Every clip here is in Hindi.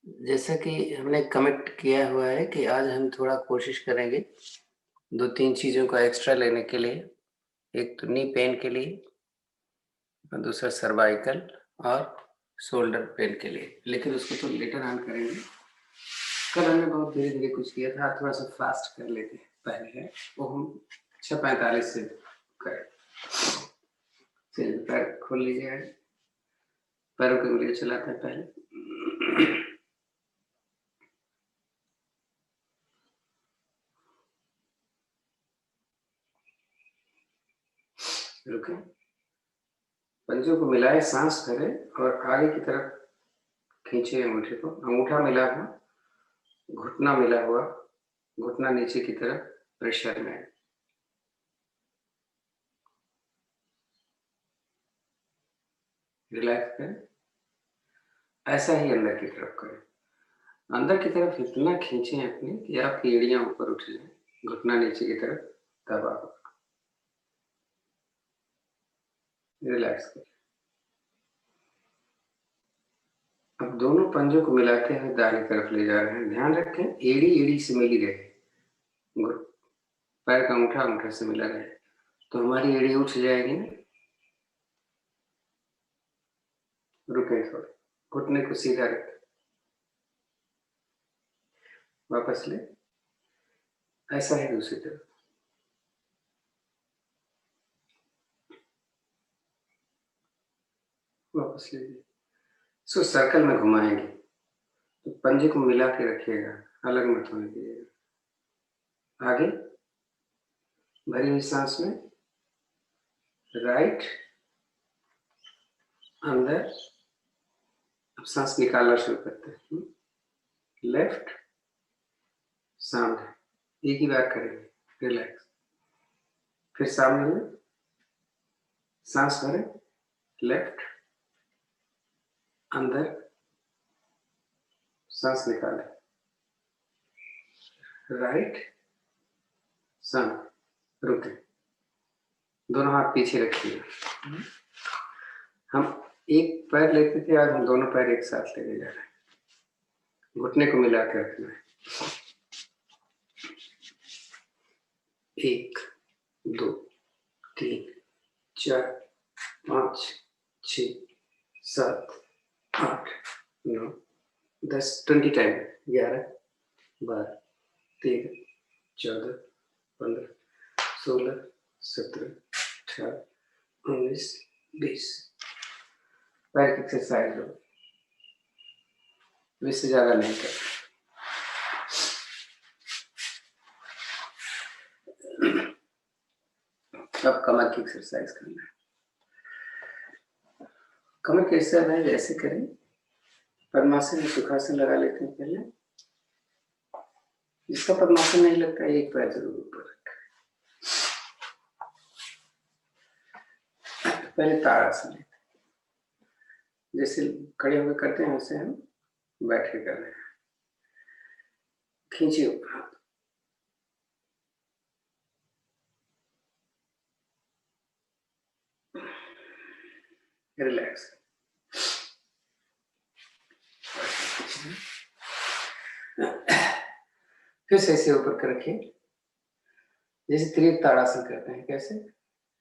जैसा कि हमने कमिट किया हुआ है कि आज हम थोड़ा कोशिश करेंगे 2-3 चीज़ों का एक्स्ट्रा लेने के लिए। एक तो नी पेन के लिए और दूसरा सर्वाइकल और शोल्डर पेन के लिए, लेकिन उसको तो लेटर ऑन करेंगे। कल हमने बहुत धीरे-धीरे कुछ किया था, थोड़ा-सा फास्ट कर लेते हैं पहले है, वो हम 6:45 से करें। चलिए पैर खोल लीजिए, पैरों की उँगलियाँ चलाते हैं पहले। रुकें, पंजों को मिलाए, सांस भरें और आगे की तरफ खींचे अंगूठे को, अंगूठा मिला हुआ, घुटना मिला हुआ, घुटना नीचे की तरफ प्रेशर में। रिलैक्स करें, ऐसा ही अंदर की तरफ करें। अंदर की तरफ इतना खींचें अपने कि आपकी एड़ियां ऊपर उठ जाए, घुटना नीचे की तरफ, तब आप रिलैक्स करें। अब दोनों पंजों को मिलाते हुए दाहिनी तरफ ले जा रहे हैं। ध्यान रखें एड़ी एड़ी से मिली रहे, पैर का अंगूठा अंगूठे से मिला रहे, तो हमारी एड़ी उठ जाएगी ना। रुके थोड़े, घुटने को सीधा रखें, वापस ले, ऐसा ही दूसरी तरफ, वापस लीजिए। इसको सर्कल में घुमाएंगे, तो पंजे को मिला के रखिएगा, अलग मत होने दीजिएगा। आगे भरी हुई सांस में राइट अंदर, अब सांस निकालना शुरू करते हैं। लेफ्ट सामने, एक ही बार करेंगे, रिलैक्स। फिर सामने में सांस भरें, लेफ्ट अंदर, सांस निकालें, राइट सामने, रुकें, दोनों हाथ पीछे रखिए। हम एक पैर लेते थे, आज हम दोनों पैर एक साथ लेके जा रहे हैं। घुटने को मिला के रखना है। 1 2 3 4 5 6 7 8 9 10, 20 टाइम। 11 12 13 14 15 16 17 18 19 20। पैर की एक्सरसाइज हो, 20 से ज्यादा नहीं करते। अब कमर की एक्सरसाइज करना है। कमर की एक्सरसाइज ऐसे करें, पद्मासन या सुखासन लगा लेते हैं पहले। जिसका पद्मासन नहीं लगता है, एक पैर जरूर ऊपर रखें। पहले ताड़ासन लेते हैं, जैसे खड़े होकर करते हैं वैसे हम बैठ के कर रहे हैं। खींचिए ऊपर हाथ, रिलैक्स। फिर से ऐसे ऊपर कर रखिए, जैसे त्रिक ताड़ासन करते हैं। कैसे?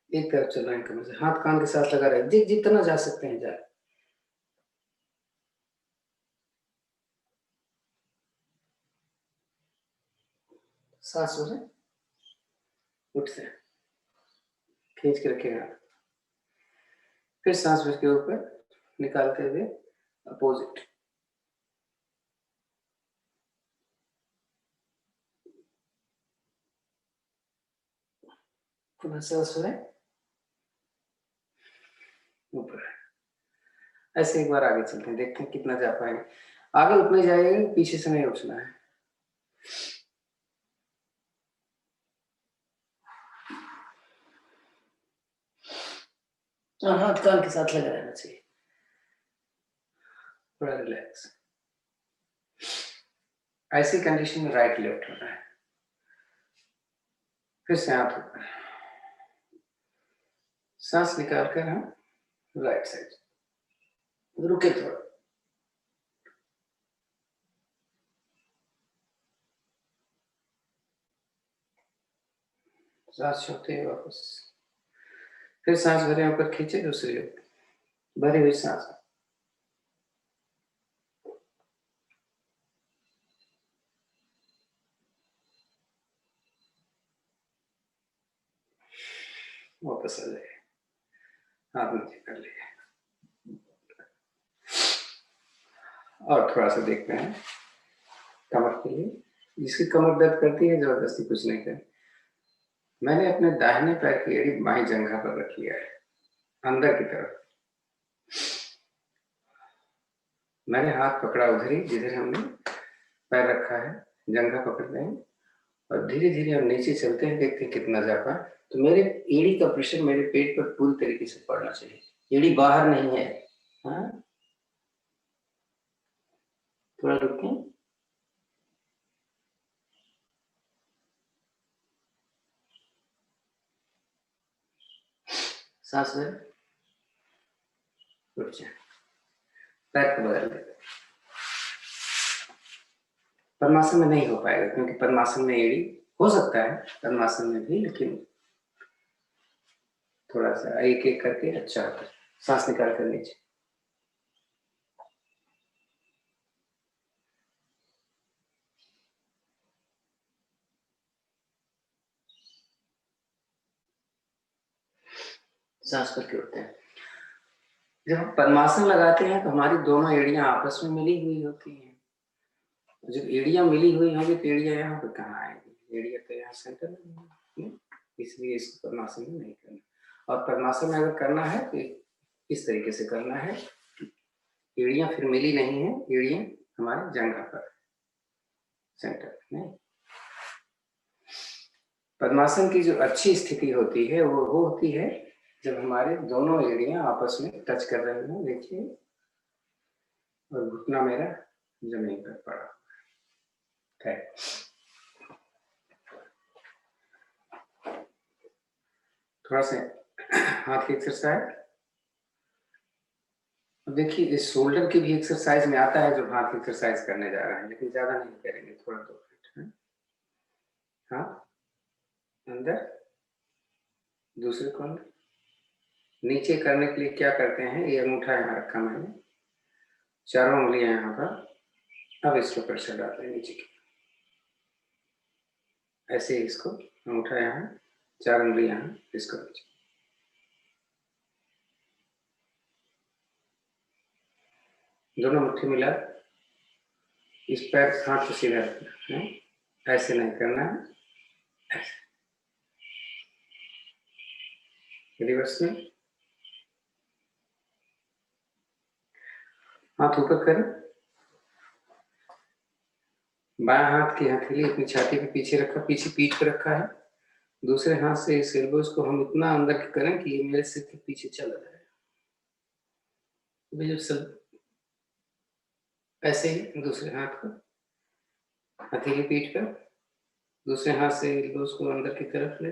एक तरफ चल रहे हैं कमर से, हाथ कान के साथ लगा रहे, जितना जा सकते हैं जा। सांस हो जाए, उठते हैं, खींच के रखेगा। फिर सांस भर के ऊपर निकालते हुए अपोजिट, पुनः सांस हो जाए, ऊपर। ऐसे एक बार आगे चलते हैं, देखते हैं कितना जा पाएंगे। आगे उतने जाएंगे, पीछे से नहीं उठना है। हाथ कान के साथ लगा रहना चाहिए, थोड़ा रिलैक्स। ऐसी कंडीशन में राइट लेफ्ट होना है। फिर से हाथ ऊपर, सांस निकालकर हम राइट साइड, रुके थोड़ा, सांस छोड़ते हुए वापस, फिर सांस भरे ऊपर खींचे, दूसरी ओर भरी हुई सांस, वापस आ जाए, हाथ नीचे कर लिए। और थोड़ा सा देखते हैं कमर के लिए, जिसकी कमर दर्द करती है जबरदस्ती कुछ नहीं करें। मैंने अपने दाहिने पैर की एड़ी बाएं जंघा पर रख लिया है, अंदर की तरफ। मैंने हाथ पकड़ा उधर ही जिधर हमने पैर रखा है, जंघा पकड़ते हैं और धीरे धीरे हम नीचे चलते हैं, देखते हैं कितना जा पाए। तो मेरे एड़ी का प्रेशर मेरे पेट पर पूरी तरीके से पड़ना चाहिए, एड़ी बाहर नहीं है। हाँ, थोड़ा रुकें, सांस भर, उठ जाए, पैर को बदल देते। पद्मासन में नहीं हो पाएगा क्योंकि पद्मासन में एड़ी हो सकता है, पद्मासन में भी, लेकिन थोड़ा सा एक एक करके अच्छा होता है। सांस निकाल कर नीचे, सांस भर के उठते हैं। जब हम पद्मासन लगाते हैं तो हमारी दोनों एड़ियां आपस में मिली हुई होती हैं। जब एड़ियां मिली हुई होंगी तो एड़ियां यहाँ पे कहाँ आएंगी, एड़ियां तो यहाँ सेंटर में होंगी, इसलिए इसको पद्मासन में नहीं करना। और पद्मासन में अगर करना है तो इस तरीके से करना है, एड़ियां फिर मिली नहीं है, एड़ियां हमारे जंघा पर सेंटर में। पद्मासन की जो अच्छी स्थिति होती है वो होती है जब हमारे दोनों एड़ियां आपस में टच कर रही हैं, देखिए, और घुटना मेरा जमीन पर पड़ा है। थोड़ा सा हाथ की एक्सरसाइज। अब देखिए इस शोल्डर की भी एक्सरसाइज में आता है जो हाथ की एक्सरसाइज करने जा रहे हैं, लेकिन ज्यादा नहीं करेंगे, थोड़ा 2 मिनट। हाथ अंदर, दूसरे कोण नीचे करने के लिए क्या करते हैं, ये अंगूठा यहाँ रखा मैंने, चारों उंगलियां यहाँ पर, अब इसके ऊपर से डालते हैं नीचे की, ऐसे ही इसको अंगूठा यहाँ, 4 उंगलियां यहाँ, इसको नीचे, दोनों मुट्ठी मिला, इस पैर हाथ को सीधा रखना है, ऐसे नहीं करना है, ऐसे रिवर्स में, हाथ ऊपर करें, बाएं हाथ की हथेली अपनी छाती के पीछे रखा, पीछे पीठ पे रखा है, दूसरे हाथ से इस एल्बोस को हम इतना अंदर करें कि ये मेरे सिर के पीछे चला जाए। जब सब ऐसे ही दूसरे हाथ को हथेली पीठ पर, दूसरे हाथ से एल्बोस को अंदर की तरफ ले,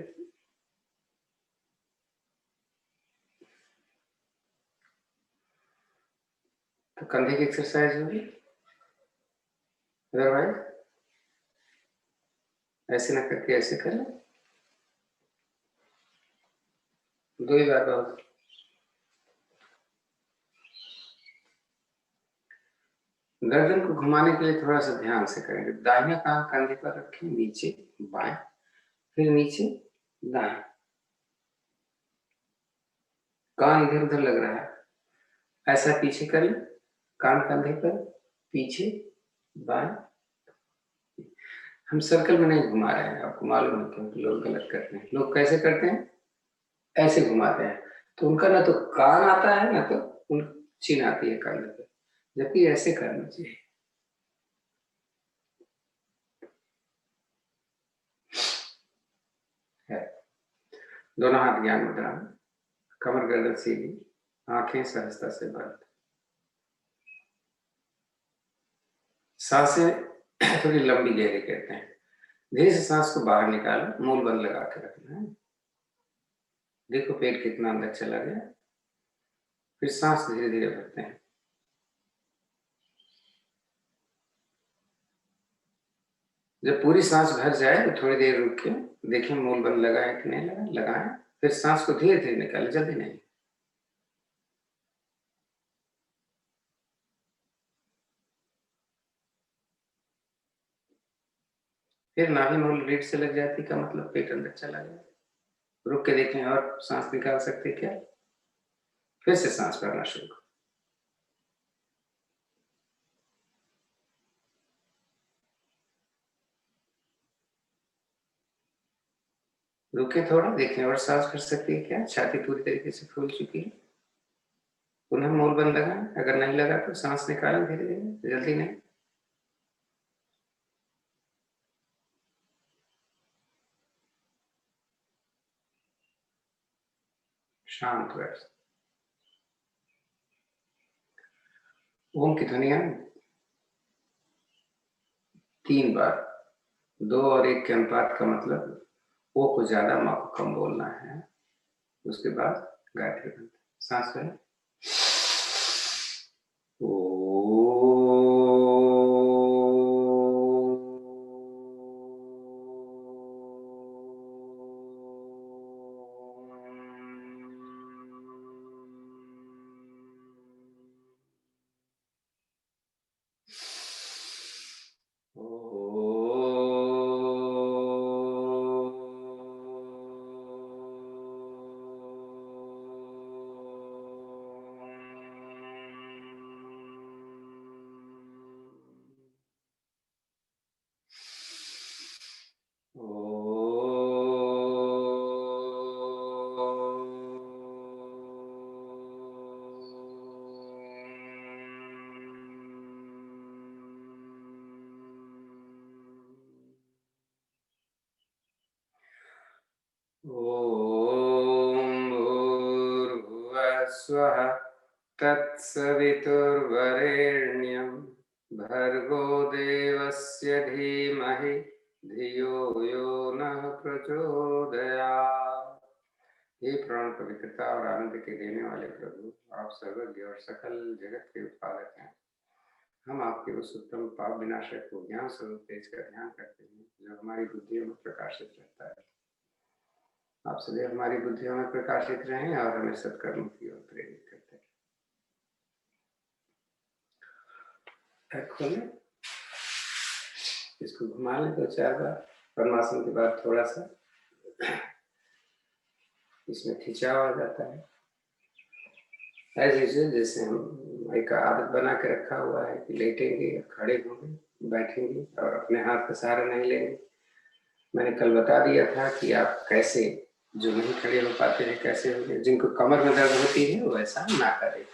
तो कंधे की एक्सरसाइज होगी। अदरवाइज ऐसे ना करके ऐसे करें, 2 ही बार बहुत। गर्दन को घुमाने के लिए थोड़ा सा ध्यान से करेंगे, दाहिना कान कंधे पर रखें, नीचे बाएं, फिर नीचे दाएं, कान इधर उधर लग रहा है, ऐसा पीछे करें, कान कंधे पर, पीछे बाएं। हम सर्कल में नहीं घुमा रहे हैं, आपको मालूम है क्योंकि लोग गलत करते हैं। लोग कैसे करते हैं, ऐसे घुमाते हैं, तो उनका ना तो कान आता है ना तो उन चिन्ह आती है कंधे पर, जबकि ऐसे करना चाहिए। है दोनों हाथ ज्ञान मुद्रा में, कमर गर्दन सीधी, आंखें सहजता से बंद, सांसें थोड़ी लंबी गहरी करते हैं, धीरे से सांस को बाहर निकालो, मूल बंद लगा के रखना है, देखो पेट कितना अंदर चला गया, फिर सांस धीरे धीरे भरते हैं, जब पूरी सांस भर जाए तो थोड़ी देर रुक के देखें मूल बंद लगा है कि नहीं लगा, लगाएं, फिर सांस को धीरे धीरे निकालें, जल्दी नहीं। फिर नाभि मूल रीढ़ से लग जाती का मतलब पेट अंदर चला गया। रुक के देखें और सांस निकाल सकते क्या, फिर से सांस भरना शुरू करें। रुके थोड़ा, देखें और सांस भर सकती है क्या, छाती पूरी तरीके से फूल चुकी है। पुनः मूल बंद लगाएं, अगर नहीं लगा तो सांस निकालें धीरे धीरे, जल्दी नहीं। शांत बैठ। ओम की ध्वनिया 3 बार, 2 और 1 के अनुपात का मतलब ओ को ज्यादा, माँ को कम बोलना है। उसके बाद गायत्री मंत्र, सांस लें। स्वः तत्सवितुर्वरेण्यं भर्गो देवस्य धीमहि धियो यो नः प्रचोदयात्। हे प्राण पवित्रता और आनंद के देने वाले प्रभु, आप सर्वज्ञ और सकल जगत के उत्पादक हैं। हम आपके उस उत्तम पाप विनाशक को ज्ञान स्वरूप तेज का ध्यान करते हैं जो हमारी बुद्धियों में प्रकाशित रहता है। आप सदैव हमारी बुद्धियों में प्रकाशित रहें और हमें सत्कर्म की ओर प्रेरित करते हैं। खोलें, इसको घुमा लें 2-4 बार। पद्मासन के बाद थोड़ा सा इसमें खिंचाव आ जाता है। ऐसे जैसे हम एक आदत बना के रखा हुआ है कि लेटेंगे, खड़े होंगे, बैठेंगे और अपने हाथ का सहारा नहीं लेंगे। मैंने कल बता दिया था कि आप कैसे, जो नहीं खड़े हो पाते हैं कैसे होंगे। जिनको कमर में दर्द होती है वो ऐसा ना करें।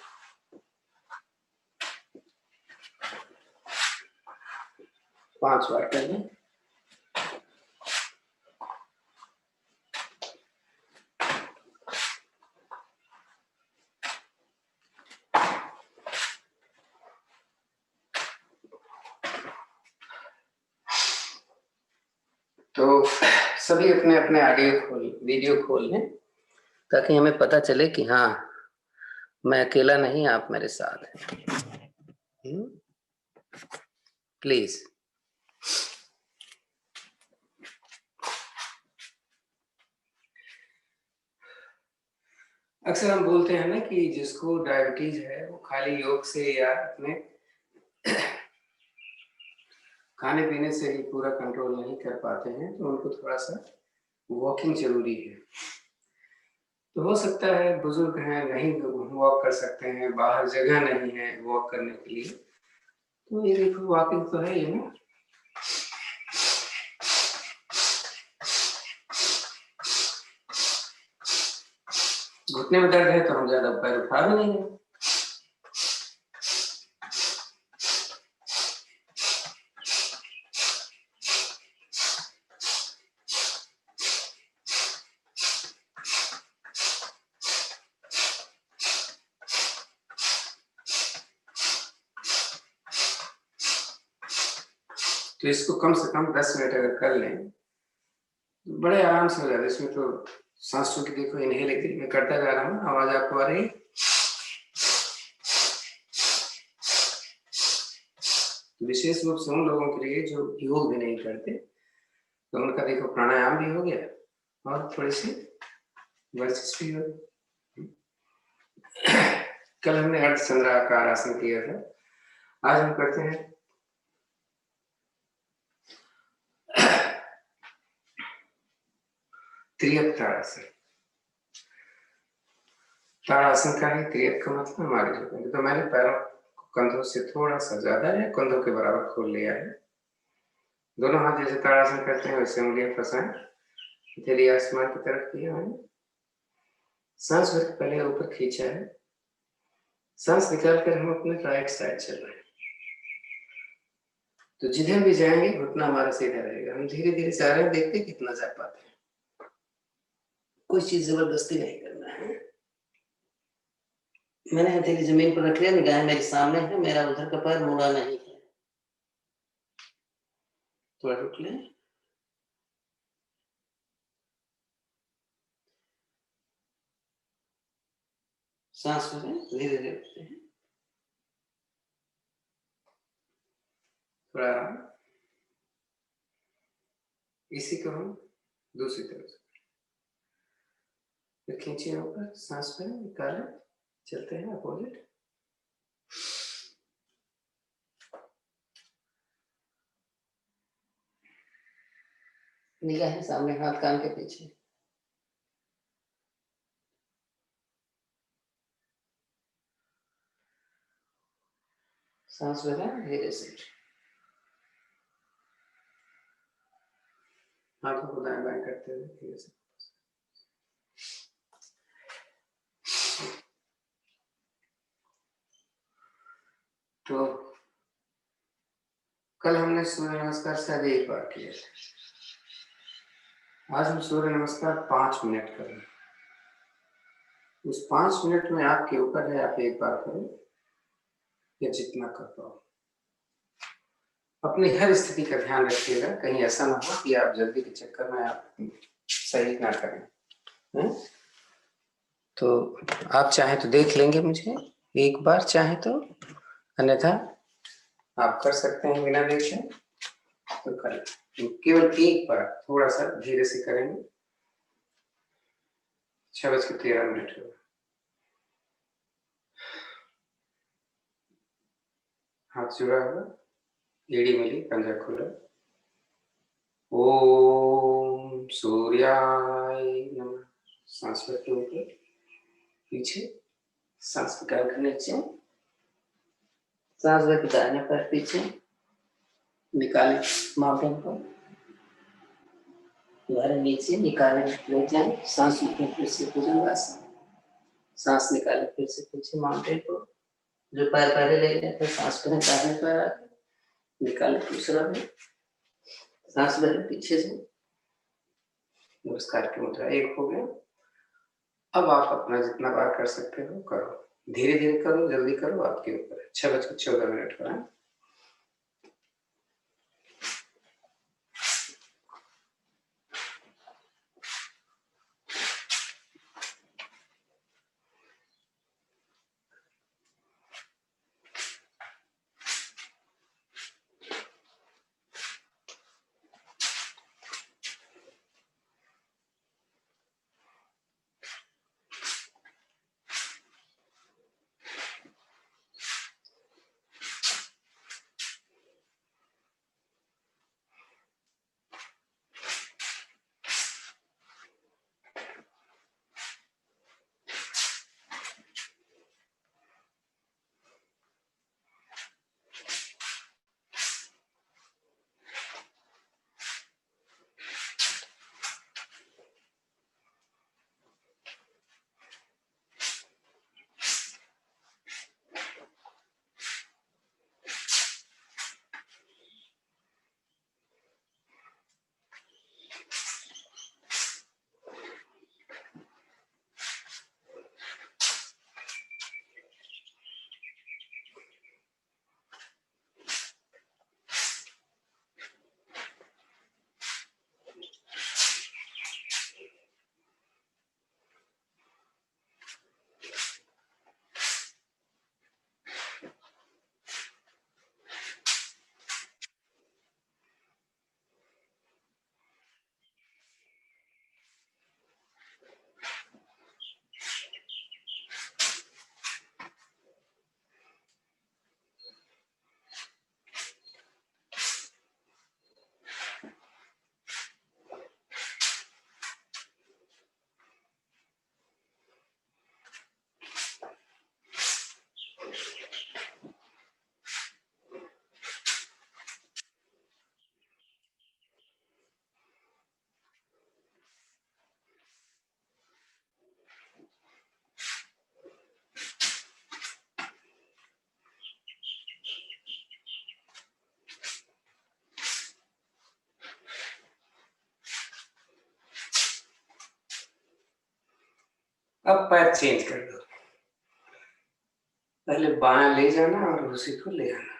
5 बार कर लें। तो सभी अपने अपने वीडियो खोल लें ताकि हमें पता चले कि हाँ, मैं अकेला नहीं, आप मेरे साथ हैं। प्लीज। अक्सर हम बोलते हैं ना कि जिसको डायबिटीज है वो खाली योग से या अपने खाने पीने से ही पूरा कंट्रोल नहीं कर पाते हैं, तो उनको थोड़ा सा वॉकिंग जरूरी है। तो हो सकता है बुजुर्ग हैं, नहीं वॉक कर सकते हैं, बाहर जगह नहीं है वॉक करने के लिए, तो ये देखो वॉकिंग तो है ये ना। घुटने में दर्द है तो हम ज्यादा पैर उठा भी नहीं है। तो इसको कम से कम 10 मिनट अगर कर लें तो बड़े आराम से हो जाता है। इसमें तो सांसों की देखो, इनहेल एक्सहेल मैं करता जा रहा हूँ, आवाज आपको आ रही है। तो विशेष रूप से उन लोगों के लिए जो योग भी नहीं करते, तो उनका देखो प्राणायाम भी हो गया और थोड़ी सी वर्जिश भी हो। कल हमने अर्धचंद्राकार आसन किया था, आज हम करते हैं त्रियक ताड़ासन। ताड़ासन का है त्रियक का मतलब हमारे जो, तो मैंने पैरों को कंधों से थोड़ा सा ज्यादा या कंधों के बराबर खोल लिया है। दोनों हाथ जैसे ताड़ासन करते हैं वैसे उंगलियां फंसाएं, हथेली आसमान की तरफ किया मैंने। सांस भर पहले ऊपर खींचा है, सांस निकाल कर हम अपने राइट साइड चल रहे हैं। तो जिधर भी जाएंगे घुटना हमारा सीधा रहेगा। हम धीरे धीरे जा रहे हैं, देखते कितना जा पाते हैं। कोई चीज जबरदस्ती नहीं करना है। मैंने हथेली जमीन पर रख लिया, निगाह मेरे सामने है, मेरा उधर का पैर मुड़ा नहीं है। थोड़ा रुक ले, सांस में धीरे धीरे उठते हैं, थोड़ा आराम। इसी को हम दूसरी तरफ से खींचे ऊपर, सांस में निकाले, चलते हैं अपोजिट। निगाह सामने, हाथ कान के पीछे। सांस लेना धीरे से, हाथों को दाएं बाएं करते हुए धीरे से। तो कल हमने सूर्य नमस्कार शायद एक बार किया, आज हम सूर्य नमस्कार 5 मिनट करें। उस 5 मिनट में आपके ऊपर है, आप एक बार करें या जितना कर पाओ। अपनी हर स्थिति का ध्यान रखिएगा, कहीं ऐसा ना हो कि आप जल्दी के चक्कर में आप सही ना करें। तो आप चाहे तो देख लेंगे मुझे एक बार, चाहे तो, अन्यथा आप कर सकते हैं बिना देखे तो करें। केवल एक बार थोड़ा सा धीरे से करेंगे। 6:13 हो, हाथ जुड़ा होगा, एड़ी मिली, पंजा खुला। ओम सूर्याय नमः। सांस के ऊपर पीछे, सांस निकाल कर नीचे, सांस भर दाहिने पैर पीछे निकालें, माउंटेन को दोबारा नीचे निकालें, ले जाएं, सांस ऊपर फिर से भुजंगासन, सांस निकालें फिर से पीछे माउंटेन को, जो पैर पहले ले गए थे सांस करें दाहिने पैर आगे, निकालें दूसरा भी, सांस भरें पीछे से। नमस्कार की मुद्रा एक हो गया। अब आप अपना जितना बार कर सकते हो करो, धीरे धीरे करो, जल्दी करो, आपके ऊपर है। 6:14 पर है। अब पैर चेंज कर दो, पहले बायां ले जाना और उसी को ले आना।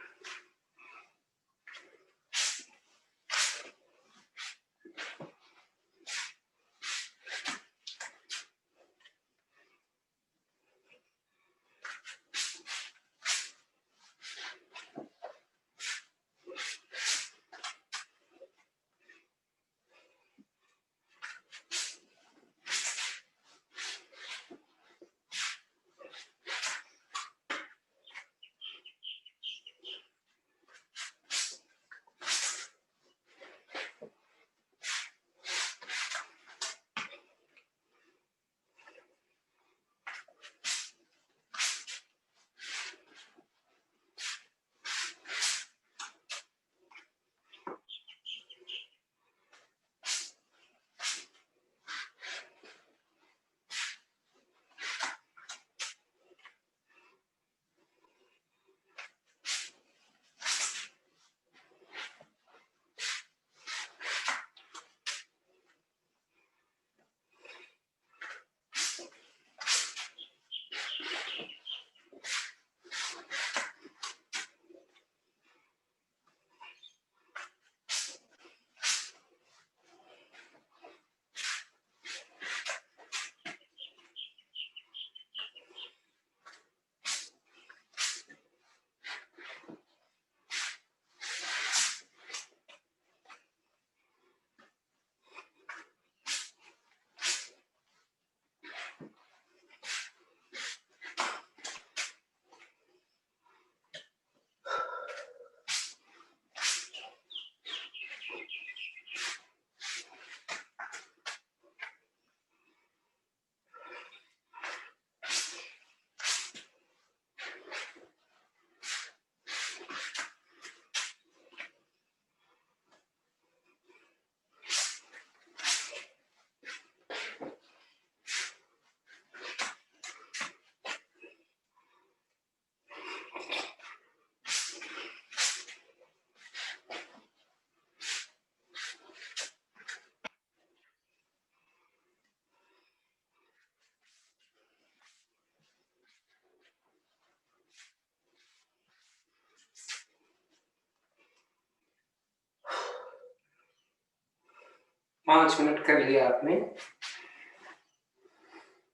पांच मिनट कर लिया आपने,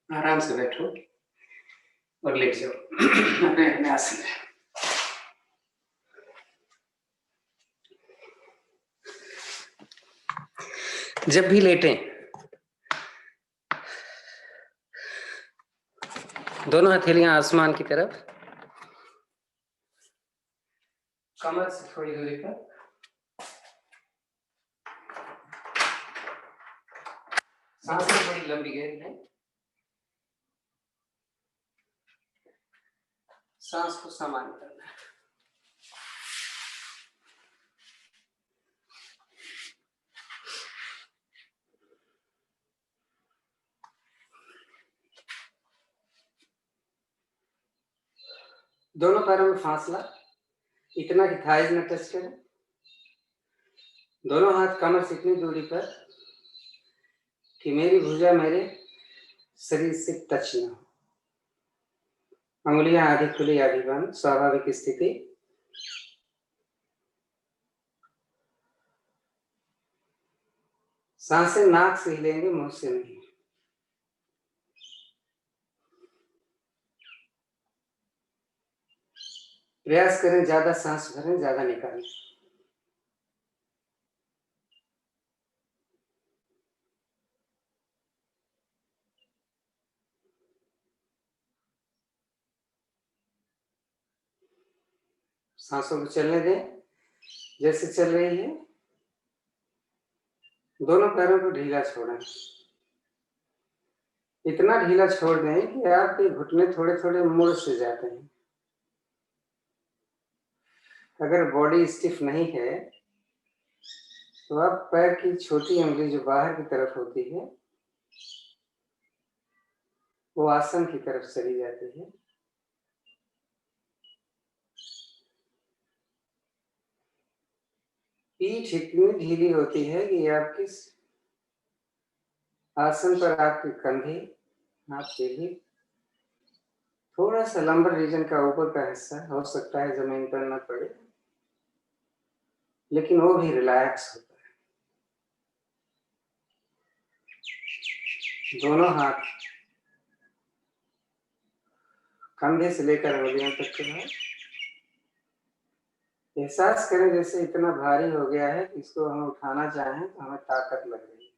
आराम से बैठो और लेट जाओ अपने अपने आसन में। जब भी लेटें दोनों हथेलियां आसमान की तरफ, कमर से थोड़ी दूरी पर, सांसें थोड़ी लंबी गहरी लें, सांस को सामान्य करना है। दोनों पैरों में फासला इतना कि थाइज न टच करें। दोनों हाथ कमर से इतनी दूरी पर कि मेरी भुजा मेरे शरीर से टच न हो। अंगुलियां आधी खुली आधी बंद, स्वाभाविक स्थिति। सांसें नाक से हिलेंगे, मुंह से नहीं। प्रयास करें ज्यादा सांस भरें, ज्यादा निकालें। सांसों को चलने दें जैसे चल रही है। दोनों पैरों को ढीला छोड़ें, इतना ढीला छोड़ दें कि आपके घुटने थोड़े थोड़े मुड़ से जाते हैं। अगर बॉडी स्टिफ नहीं है तो आप पैर की छोटी उंगली जो बाहर की तरफ होती है वो आसन की तरफ चली जाती है। पीठ इतनी ढीली होती है कि आपके आसन पर आपके कंधे हाथ सीधी, थोड़ा सा लंबर रीजन का ऊपर का हिस्सा हो सकता है जमीन पर न पड़े, लेकिन वो भी रिलैक्स होता है। दोनों हाथ कंधे से लेकर उंगलियों तक के बाद एहसास करें जैसे इतना भारी हो गया है कि इसको हम उठाना चाहें तो हमें ताकत लग रही है।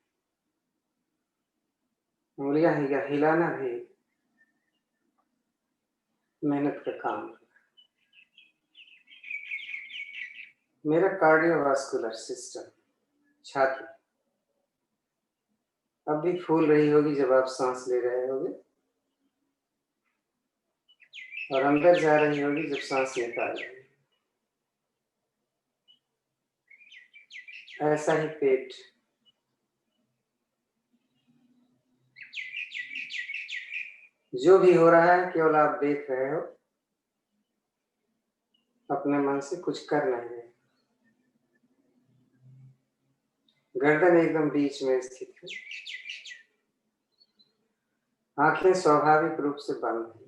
उंगलियां हिलाना भी मेहनत का काम है। मेरा कार्डियोवास्कुलर सिस्टम, छाती अब भी फूल रही होगी जब आप सांस ले रहे होगे, और अंदर जा रही होगी जब सांस निकाल रहे होगे। ऐसा ही पेट, जो भी हो रहा है केवल आप देख रहे हो, अपने मन से कुछ कर नहीं रहे। गर्दन एकदम बीच में स्थित है, आंखें स्वाभाविक रूप से बंद हैं।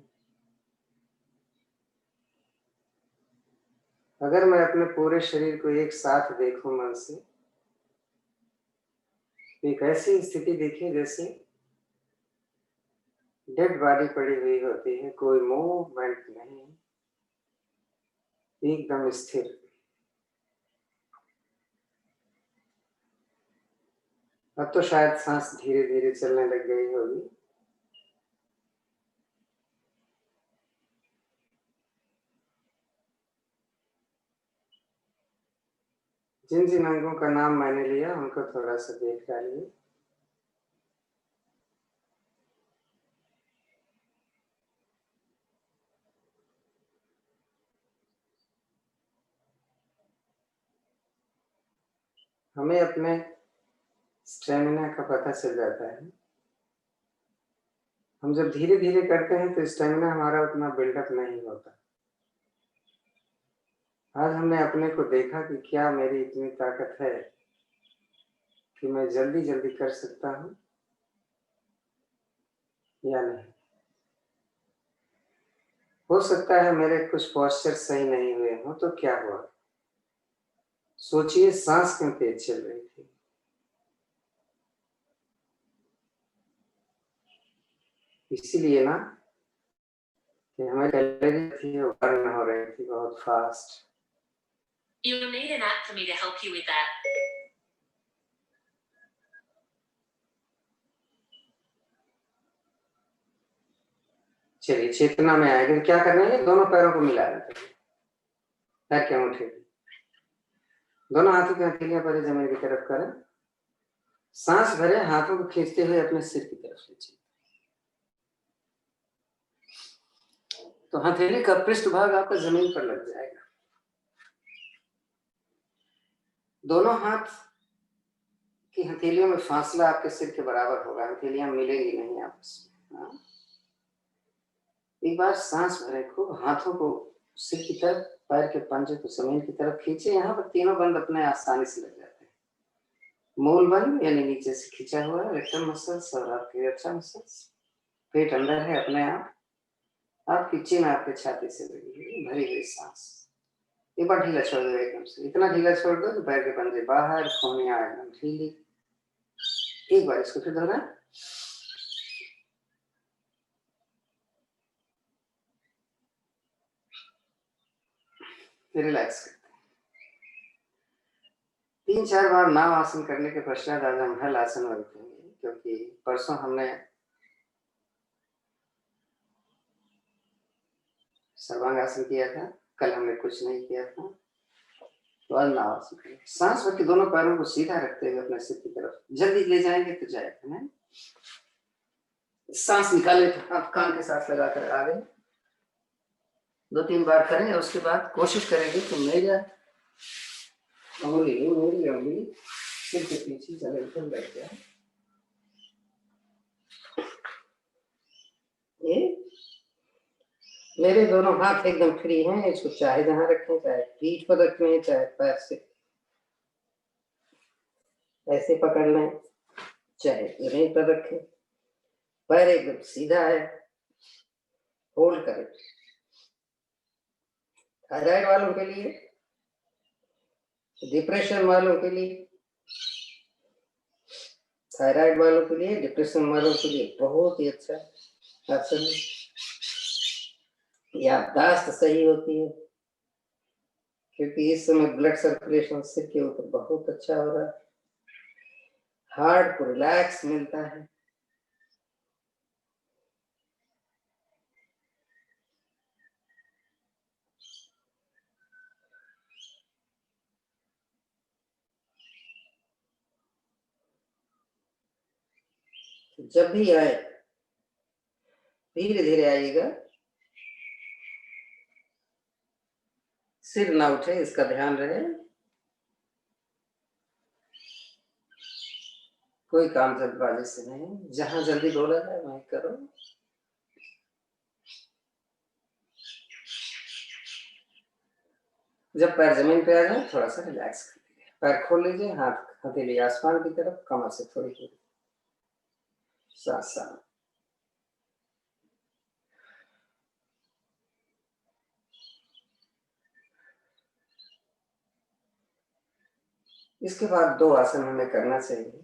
अगर मैं अपने पूरे शरीर को एक साथ देखूं मन से, एक ऐसी स्थिति देखिए जैसे डेड बॉडी पड़ी हुई होती है, कोई मूवमेंट नहीं, एकदम स्थिर। अब तो शायद सांस धीरे धीरे चलने लग गई होगी। जिन जिन अंगों का नाम मैंने लिया उनको थोड़ा सा देख डालिए। हमें अपने स्टेमिना का पता चल जाता है। हम जब धीरे धीरे करते हैं तो स्टेमिना हमारा उतना बिल्डअप नहीं होता। आज हमने अपने को देखा कि क्या मेरी इतनी ताकत है कि मैं जल्दी जल्दी कर सकता हूं या नहीं। हो सकता है मेरे कुछ पोस्चर सही नहीं हुए हो, तो क्या हुआ? सोचिए सांस क्यों तेज चल रही थी। इसीलिए ना कि हमारी कैलोरी थी वो बर्न हो रही थी बहुत fast. You need an app for me to help you with that. चलिए चेतना में आएगी, क्या करना है? दोनों पैरों को मिला देते हैं, पैर क्यों उठेगी, दोनों हाथों की हथेलियां पहले जमीन की तरफ करें, सांस भरे, हाथों को खींचते हुए अपने सिर की तरफ खींचिए। तो हथेली का पृष्ठभाग आपका जमीन पर लग जाएगा। दोनों हाथ की हथेलियों में फासला आपके सिर के बराबर होगा, हथेलियां मिलेंगी नहीं आपस में। हाँ? एक बार सांस भरे, खूब हाथों को सिर की तरफ, पैर के पंजे को जमीन की तरफ खींचे। यहाँ पर तीनों बंद अपने आसानी से लग जाते हैं। मूल बंद यानी नीचे से खींचा हुआ है, रेक्टम मसल्स और आपके अच्छा मसल्स। पेट अंदर है अपने आप, आपकी चिन आपके छाती से लगी हुई भरी हुई सांस। एक बार ढीला छोड़ दो, एकदम से इतना ढीला छोड़ दो कि पैर के पंजे बाहर, कोहनियां एकदम ढीली। एक बार इसको फिर दोहराएं। रिलैक्स करते हैं। 3-4 बार नाव आसन करने के पश्चात आज हम हल आसन में रुकेंगे, क्योंकि परसों हमने सर्वांग आसन किया था, कल हमने कुछ नहीं किया था, तो आज नाव आसन करेंगे। सांस भर के दोनों पैरों को सीधा रखते हुए अपने सिर की तरफ जल्दी ले जाएंगे तो जाएगा नहीं। सांस निकाले तो आप कान के साथ लगाकर आगे 2-3 बार करें, उसके बाद कोशिश करेंगे कि मेरी अंगुली सिर के पीछे जमीन पर बैठ जाए। ये मेरे दोनों हाथ एकदम फ्री हैं, इसको चाहे जहां रखें, चाहे पीठ पर रखें, चाहे पैर से ऐसे पकड़ लें, चाहे जमीन पर रखें। पैर एकदम सीधा है, होल्ड करें। थायराइड वालों के लिए, डिप्रेशन वालों के लिए, थायराइड वालों के लिए, डिप्रेशन वालों के लिए बहुत ही अच्छा आसन है। याददाश्त सही होती है क्योंकि इस समय ब्लड सर्कुलेशन सिर के ऊपर बहुत अच्छा हो रहा है। हार्ट को रिलैक्स मिलता है। जब भी आए धीरे धीरे आइएगा, सिर ना उठे इसका ध्यान रहे। कोई काम जल्दबाजी से नहीं, जहां जल्दी बोला जाए वहीं करो। जब पैर जमीन पे आ जाए थोड़ा सा रिलैक्स कर लीजिए, पैर खोल लीजिए, हाथ हथेली आसमान की तरफ, कमर से थोड़ी दूर, साथ साथ। इसके बाद 2 आसन हमें करना चाहिए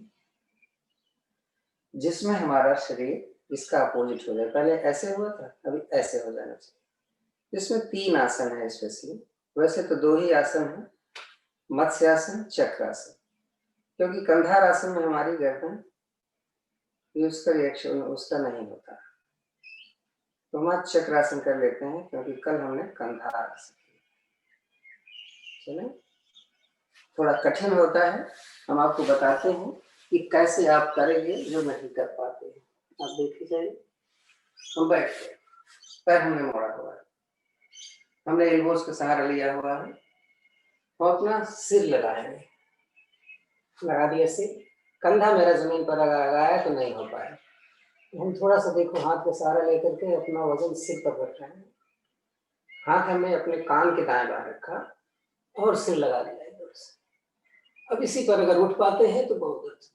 जिसमें हमारा शरीर इसका अपोजिट हो जाए। पहले ऐसे हुआ था, अभी ऐसे हो जाना चाहिए। इसमें 3 आसन है स्पेशली, वैसे तो 2 ही आसन है, मत्स्यासन, चक्रासन। क्योंकि कंधार आसन में हमारी गर्दन उसका रिएक्शन उसका नहीं होता, तो हम आज चक्रासन कर लेते हैं क्योंकि कल हमने कंधार आसन किया। चले, थोड़ा कठिन होता है, हम आपको बताते हैं कि कैसे आप करेंगे जो नहीं कर पाते हैं। आप देखिए जाइए, हम बैठ गए, पैर हमने मोड़ा हुआ है, हमने एल्बोज का सहारा लिया हुआ है और अपना सिर लगाएंगे, लगा दिया सिर, कंधा मेरा जमीन पर लगाया तो नहीं हो पाया। हम थोड़ा सा देखो हाथ का सहारा लेकर के अपना वजन सिर पर रख रहे हैं, हाथ हमने अपने कान के दाएं बाएं रखा और सिर लगा दिया इधर से। अब इसी पर अगर उठ पाते हैं तो बहुत अच्छा।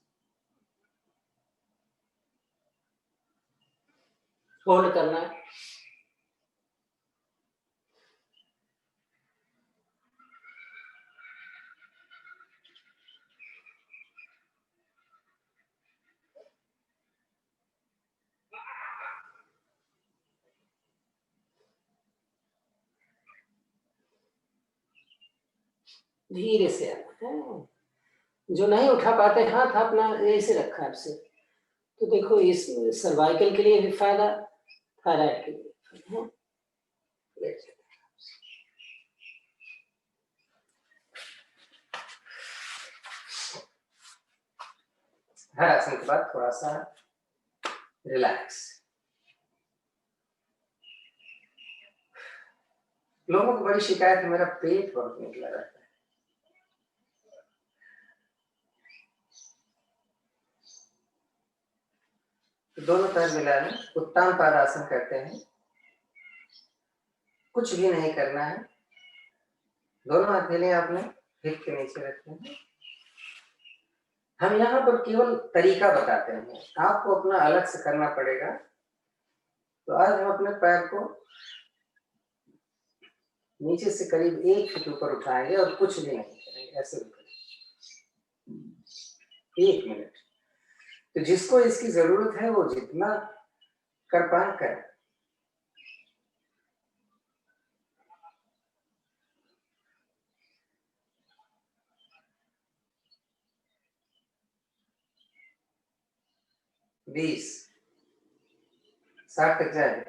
होल्ड करना है, धीरे से आना है। जो नहीं उठा पाते हाथ अपना ऐसे रखा है आपसे, तो देखो इस सर्वाइकल के लिए भी फायदा, थायराइड के लिए फायदा है। हर आसन के बाद थोड़ा सा रिलैक्स। लोगों को बड़ी शिकायत है, मेरा पेट बहुत निकला रहता है। तो दोनों पैर मिला लें, उत्तान पादासन करते हैं। कुछ भी नहीं करना है, दोनों हथेलियां अपने हिप के नीचे रखते हैं। हम यहाँ पर केवल तरीका बताते हैं, आपको अपना अलग से करना पड़ेगा। तो आज हम अपने पैर को नीचे से करीब 1 फुट ऊपर उठाएंगे और कुछ भी नहीं करेंगे, ऐसे भी करेंगे 1 मिनट। तो जिसको इसकी जरूरत है वो जितना कर पाए करें। बीस 60 तक जाए,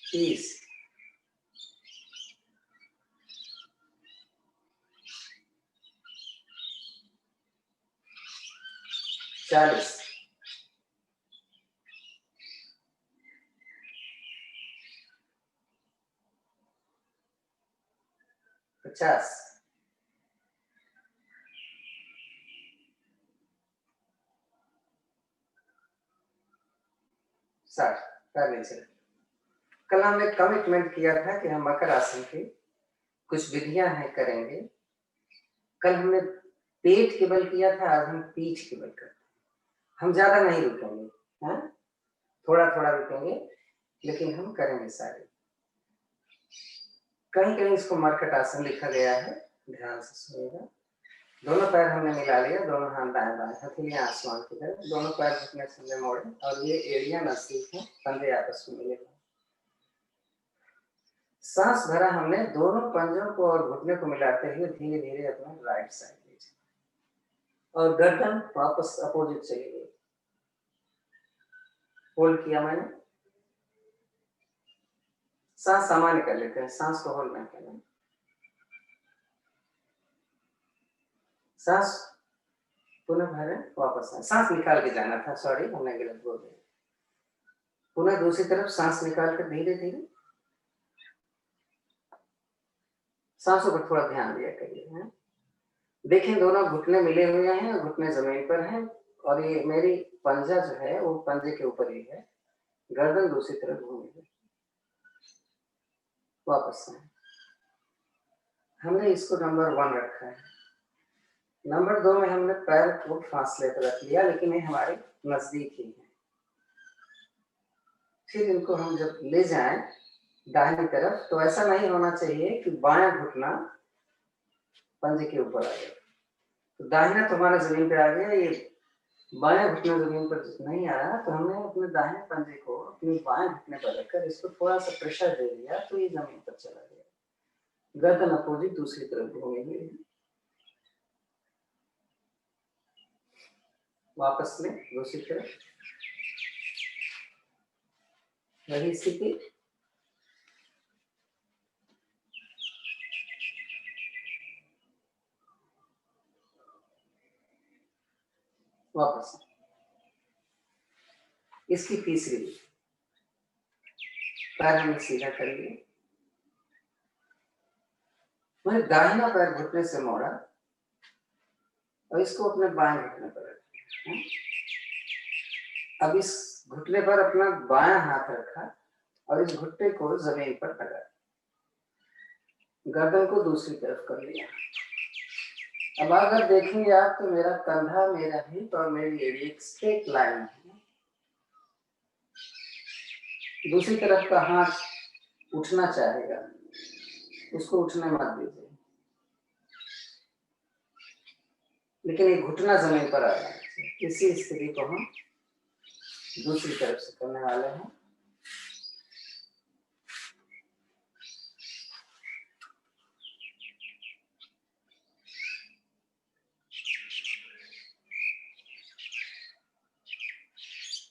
30, 40, 50, 60। कर लीजिए। कल हमने कमिटमेंट किया था कि हम मकर आसन की कुछ विधियां हैं करेंगे। कल हमने पेट के बल किया था, आज हम पीठ के बल करते हैं। हम ज्यादा नहीं रुकेंगे, हाँ थोड़ा थोड़ा रुकेंगे, लेकिन हम करेंगे सारे। कहीं कहीं इसको मरकट आसन लिखा गया है, ध्यान से सुनिएगा। दोनों पैर हमने मिला लिया, दोनों हाथ दाएं बाएं, हथेलियां आसमान की तरफ, दोनों पैर घुटने से मोड़े और ये एड़ियां नजदीक है, पंजे आपस में मिले। सांस भरा हमने, दोनों पंजों को और घुटने को मिलाते हुए धीरे धीरे अपने राइट साइड ले जाए और गर्दन वापस अपोजिट चली गई। होल्ड किया मैंने, सांस सामान्य कर लेते हैं, सांस को होल्ड नहीं करना। सांस पुनः भरे, वापस आए, सांस निकाल के जाना था, सॉरी हमने गलत बोल दिया। पुनः दूसरी तरफ सांस निकाल कर धीरे धीरे, सांसों पर थोड़ा ध्यान दिया करिए। देखें दोनों घुटने मिले हुए हैं, घुटने जमीन पर हैं और ये मेरी पंजा जो है वो पंजे के ऊपर ही है, गर्दन दूसरी तरफ घूमी है। वापस आए, हमने इसको नंबर 1 रखा है। नंबर 2 में हमने पैर को फासले पर रख लिया, लेकिन ये हमारे नजदीक ही है। फिर इनको हम जब ले जाएं दाहिनी तरफ, तो ऐसा नहीं होना चाहिए कि बायां घुटना पंजे के ऊपर आ गया, तो दाहिना तो हमारा जमीन पे आ गया, ये बायां घुटना जमीन पर नहीं आया, तो हमने अपने दाहिने पंजे को अपने बाएं घुटने पर रखकर इसको थोड़ा सा प्रेशर दे दिया, तो ये जमीन पर चला गया। गर्दन अपोजिट दूसरी तरफ घूमी हुई है। वापस में दूसरी तरफ वही स्थिति, वापस इसकी तीसरी, पैर हमने सीधा कर लिया, मैंने दाहिना पैर घुटने से मोड़ा और इसको अपने बाएं घुटने पर रखा। अब इस घुटने पर अपना बायां हाथ रखा और इस घुटने को जमीन पर लगा, गर्दन को दूसरी तरफ कर लिया। अब अगर देखेंगे आप तो मेरा कंधा, मेरा हिप और मेरी एड़ी एक स्ट्रेट लाइन है। दूसरी तरफ का हाथ उठना चाहेगा, उसको उठने मत दीजिए, लेकिन ये घुटना जमीन पर आ जाना चाहिए। इसी स्थिति को हम दूसरी तरफ से करने वाले हैं।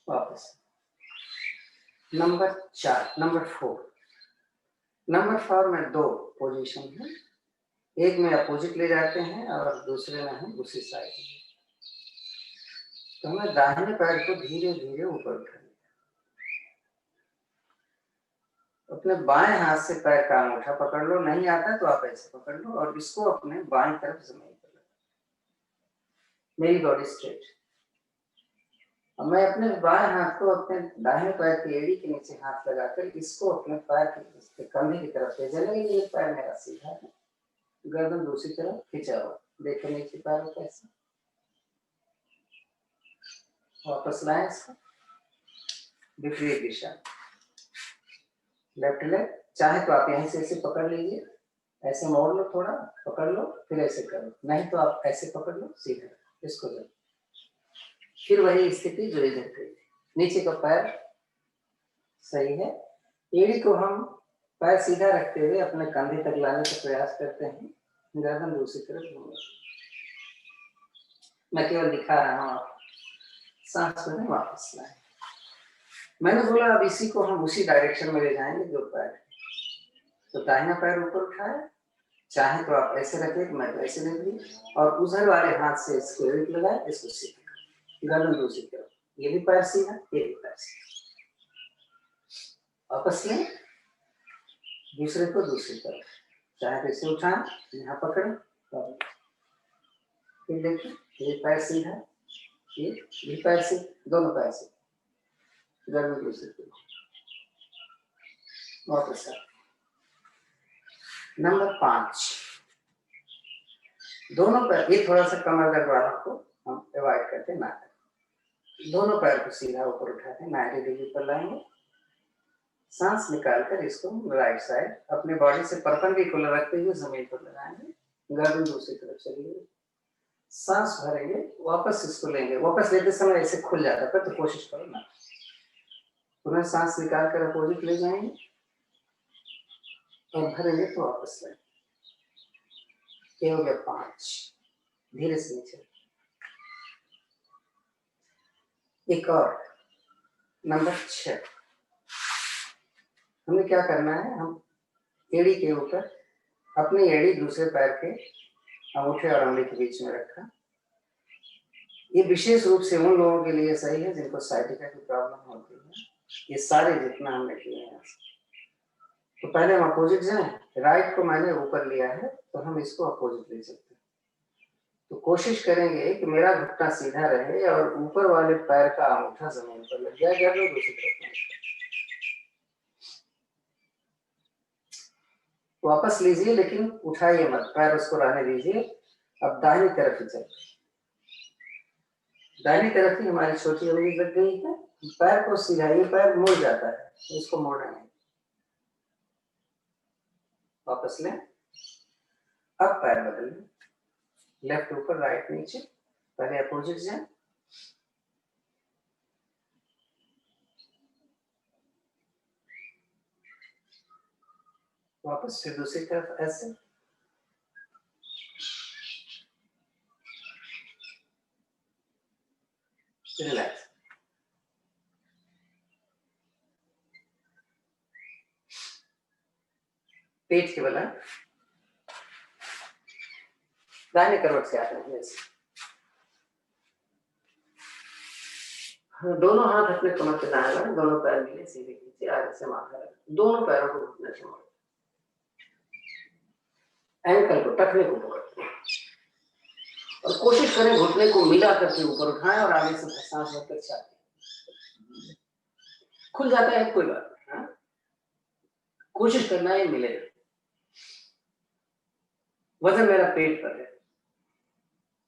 वापस नंबर 4, नंबर 4, नंबर 4 में 2 पोजीशन है, एक में अपोजिट ले जाते हैं और दूसरे में हम उसी साइड। तो हमें दाहिने पैर को धीरे धीरे ऊपर उठाना, अपने बाएं हाथ से पैर का अंगूठा पकड़ लो, नहीं आता तो आप ऐसे पकड़ लो और इसको अपने बाएं तरफ जमीन पर लो। मेरी बॉडी स्ट्रेट, अब मैं अपने बाएं हाथ को अपने दाहिने पैर की एड़ी के नीचे हाथ लगाकर इसको अपने पैर के कंधे की तरफ ले जाएंगे। ये पैर मेरा सीधा है, गर्दन दूसरी तरफ खिंचा हुआ, देखो नीचे पैर कैसे, वापस लाएं इसको, विपरीत दिशा, लेफ्ट लेग। चाहे तो आप यहीं से ऐसे पकड़ लीजिए, ऐसे मोड़ लो, थोड़ा पकड़ लो, फिर ऐसे करो, नहीं तो आप ऐसे पकड़ लो सीधा, इसको दो, फिर वही स्थिति जो इधर थी। नीचे का पैर सही है, एड़ी को हम पैर सीधा रखते हुए अपने कंधे तक लाने का प्रयास करते हैं, गर्दन दूसरी तरफ घूमे। मैं केवल दिखा रहा हूँ, आप सांस में वापस लाए। मैंने बोला अब इसी को हम उसी डायरेक्शन में ले जाएंगे जो पैर, तो दाहिना पैर ऊपर उठाए, चाहे तो आप ऐसे रखें, मैं तो ऐसे रख दी, और उधर वाले हाथ से इसको एक लगाए, इसको सीधा, गर्दन दूसरी तरफ, ये भी पैर सीधा, ये भी पैर सीधा, वापस में दूसरे को दूसरी तरफ, चाहे तो इसे उठाएं, यहाँ पकड़े, फिर देखिए ये पैर सीधा, ये पैर से, दोनों पैर से, गर्दन दूसरी तरफ, वापस। नंबर 5, दोनों पैर, ये थोड़ा सा कमर दर्द वालों को हम अवॉइड करते हैं, ना करें। दोनों पैर को सीधा ऊपर उठाते हैं, 90 डिग्री पर लाएंगे। सांस निकालकर इसको राइट साइड अपने बॉडी से परपेंडिकुलर रखते हुए जमीन पर लगाएंगे, गर्दन दूसरी तरफ चलिए, सांस भरेंगे, वापस इसको लेंगे। वापस लेते समय ऐसे खुल जाता है, तो कोशिश करो ना। पुनः सांस निकाल कर अपोजिट ले जाएंगे और भरेंगे तो वापस लेंगे। ये हो गया 5। धीरे से नीचे। एक और, नंबर 6। हमें क्या करना है, हम एड़ी के ऊपर अपनी एड़ी दूसरे पैर के अंगूठे और उंगली के बीच में रखा। ये विशेष रूप से उन लोगों के लिए सही है जिनको साइटिका की प्रॉब्लम होती है। ये सारे जितना हमने किए हैं, तो पहले हम अपोजिट जाएं। राइट को मैंने ऊपर लिया है, तो हम इसको अपोजिट ले सकते हैं। तो कोशिश करेंगे कि मेरा घुटना सीधा रहे और ऊपर वाले पैर का अंगूठा जमीन पर लग जाए। गर्दन दूसरी तरफ वापस लीजिए, लेकिन उठाइए मत, पैर उसको रहने दीजिए। अब दाहिनी तरफ ही चलते। दाहिनी तरफ ही हमारी छोटी उंगली लग गई है। पैर को सीधा, ये पैर मुड़ जाता है, इसको मोड़ना नहीं। वापस लें। अब पैर बदलें, लेफ्ट ऊपर राइट नीचे। पहले अपोजिट जाए, वापस फिर दूसरी तरफ ऐसे। रिलैक्स। पेट के बल दाहिने करवट से आते हैं ऐसे। दोनों हाथ अपने कमर पे दाएं लगाएं, दोनों पैर मिले सीधे नीचे, आगे से माथा रखें, दोनों पैरों को घुटने से मोड़ें, एंकल को, टखने को पकड़ते हैं और कोशिश करें घुटने को मिला करके ऊपर उठाएं और आगे से सांस भरकर छाती। खुल जाता है कोई बात नहीं, कोशिश करना है मिलेगा। वजन मेरा पेट पर है।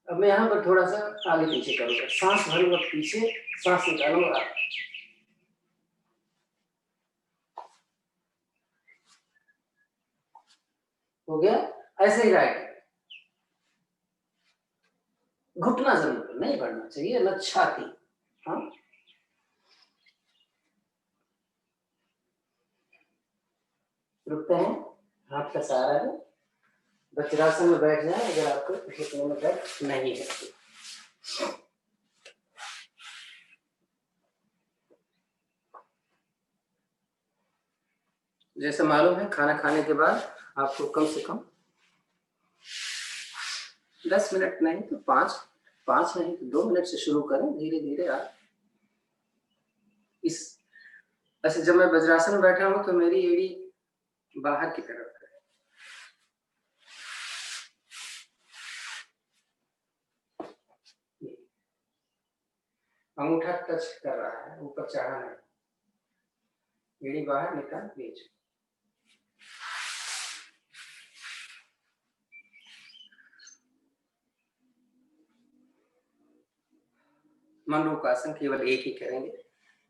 अब मैं यहाँ पर थोड़ा सा आगे पीछे करूंगा, सांस भरूंगा पीछे, सांस निकालूंगा आगे। हो गया। ऐसे ही राइट, घुटना जमीन पर नहीं बढ़ना चाहिए, न छाती। हाँ, रुकते हैं, हाथ का सहारा है, वज्रासन में बैठ जाए अगर आपको घुटने में दर्द नहीं है। जैसे मालूम है, खाना खाने के बाद आपको कम से कम 10 मिनट नहीं तो 5 नहीं तो 2 मिनट से शुरू करें। धीरे धीरे आप इस, ऐसे जब मैं वज्रासन में बैठा हूं तो मेरी एड़ी बाहर की तरफ है। अंगूठा टच कर रहा है, ऊपर चढ़ा नहीं, एड़ी बाहर निकाल बीच। मंडूकासन केवल एक ही करेंगे,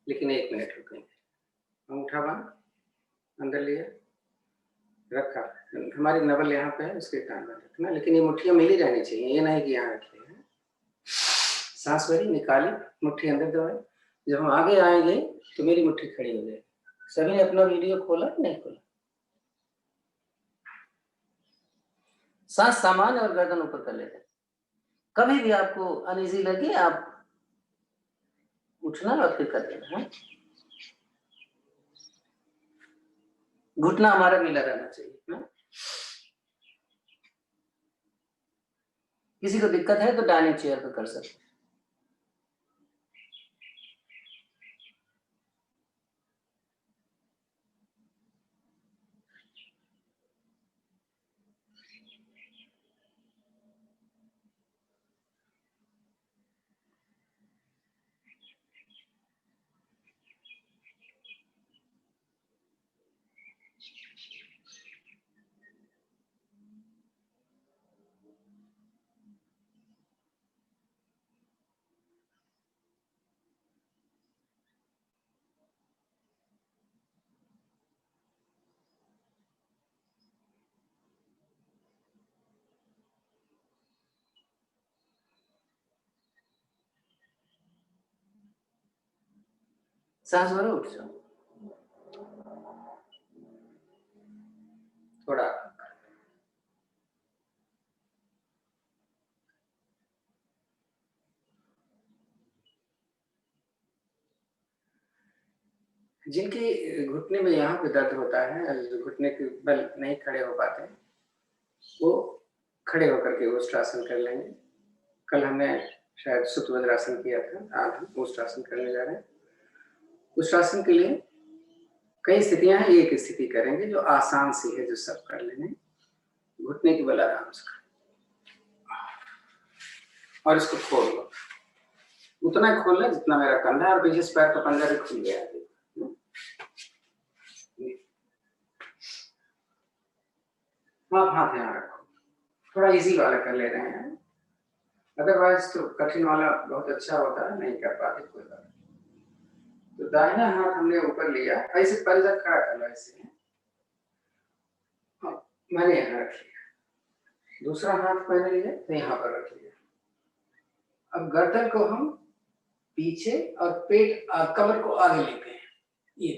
लेकिन 1 मिनट रुकेंगे। अंगूठा बंद, अंदर लिया, रखा, हमारी नवल यहाँ पे है, उसके कान में रखना, लेकिन ये मुट्ठियां मिली रहनी चाहिए, ये नहीं कि यहाँ रखिए। सांस भरी, निकाली, मुट्ठी अंदर दबाई। जब हम आगे आएंगे तो मेरी मुट्ठी खड़ी हो जाएगी। सभी ने अपना वीडियो खोला नहीं खोला? सांस सामान्य और गर्दन ऊपर कर लेते हैं। कभी भी आपको अनईजी लगे आप उठना और फिर कर देना। घुटना हमारा मिला रहना चाहिए। किसी को दिक्कत है तो डाइनिंग चेयर पर कर सकते हैं। सांस भरो, उठ जाओ। थोड़ा जिनके घुटने में यहाँ पे दर्द होता है, घुटने के बल नहीं खड़े हो पाते, वो खड़े होकर के उष्ट्रासन कर लेंगे। कल हमने शायद सुप्त वज्रासन किया था, आज हम उष्ट्रासन करने जा रहे हैं। उष्ट्रासन के लिए कई स्थितियां हैं, एक स्थिति करेंगे जो आसान सी है, जो सब कर लेंगे। घुटने की बल आराम से और इसको खोल लो, उतना खोलना जितना मेरा कंधा और पीछे से पैर का पंजा भी खुल गया है। आप हाथ यहाँ रखो, थोड़ा इजी वाला कर ले रहे हैं, अदरवाइज तो कठिन वाला बहुत अच्छा होता है, नहीं कर पाते कोई बात। तो दाहिना हाथ हमने ऊपर लिया, ऐसे पंजा खड़ा कर लो, ऐसे मैंने यहाँ रख लिया, दूसरा हाथ मैंने लिया तो यहाँ पर रख लिया। अब गर्दन को हम पीछे और पेट और कमर को आगे लेते हैं, ये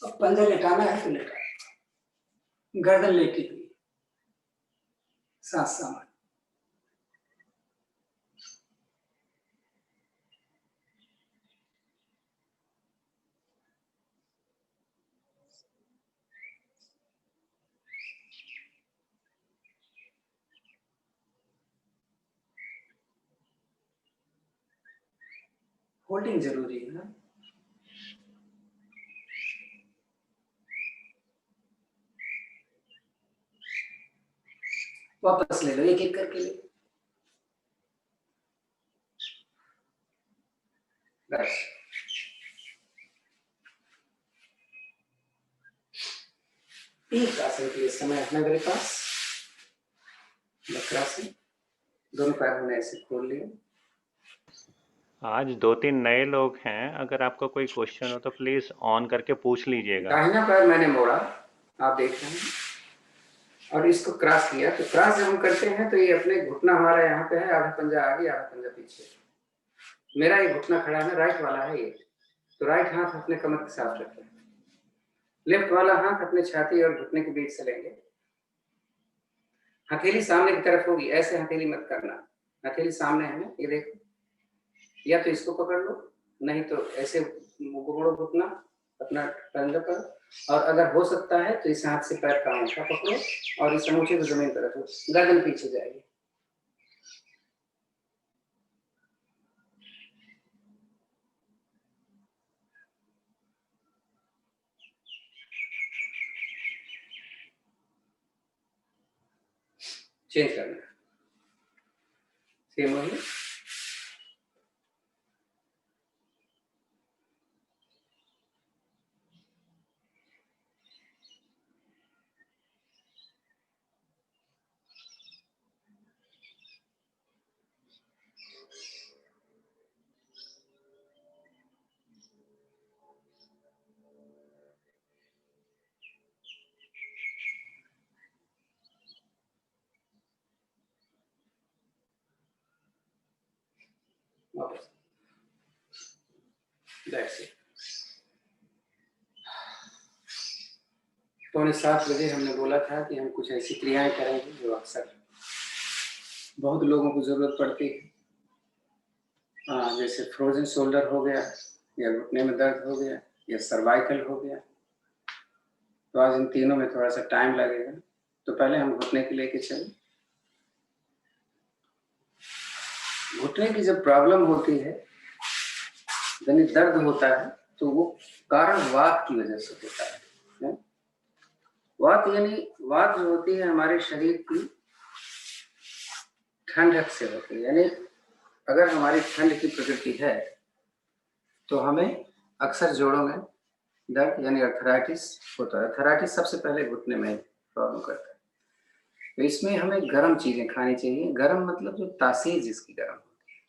अब पंजा लेटाना है तो लेटा, गर्दन लेटी हुई, सांस सामान। होल्डिंग जरूरी है ना। वापस ले लो, एक एक करके ले, बस। एक आसन के लिए समय है मेरे पास, वक्रासन, दोनों पैर हमने ऐसे खोल लिए। आज 2-3 नए लोग हैं, अगर आपका कोई क्वेश्चन हो तो प्लीज ऑन करके पूछ लीजिएगा। दाहिना पैर मैंने मोड़ा, आप देख रहे हैं, और इसको क्रॉस किया। तो क्रॉस जब हम करते हैं तो ये अपने घुटना हमारा यहाँ पे है, आधा पंजा आगे आधा पंजा पीछे। मेरा ये घुटना खड़ा है, राइट वाला है ये, तो राइट हाथ अपने कमर के साथ रखें, लेफ्ट वाला हाथ अपने छाती और घुटने के बीच से लेंगे। हथेली सामने की तरफ होगी, ऐसे हथेली मत करना, हथेली सामने है, ये देखो, या तो इसको पकड़ लो, नहीं तो ऐसे मोड़ो घुटना अपना पंजा पर, और अगर हो सकता है तो इस हाथ से पैर का अंगूठा पकड़ो और इस अंगूठे को जमीन पर रखो, गर्दन पीछे जाएगी। चेंज करना, सेम वही। वापस, दैट्स इट। 6:45 हमने बोला था कि हम कुछ ऐसी क्रियाएं करेंगे जो अक्सर बहुत लोगों को जरूरत पड़ती है। जैसे फ्रोजन शोल्डर हो गया, या घुटने में दर्द हो गया, या सर्वाइकल हो गया। तो आज इन तीनों में थोड़ा सा टाइम लगेगा, तो पहले हम घुटने के लेके चलें। घुटने की जब प्रॉब्लम होती है, यानी दर्द होता है, तो वो कारण वात की वजह से होता है। वात यानी वात जो होती है हमारे शरीर की ठंडक से होती है, यानी अगर हमारी ठंड की प्रकृति है तो हमें अक्सर जोड़ों में दर्द यानी अर्थराइटिस होता है। अर्थराइटिस सबसे पहले घुटने में प्रॉब्लम करता है, तो इसमें हमें गर्म चीजें खानी चाहिए। गर्म मतलब जो तासीर जिसकी गर्म होती है,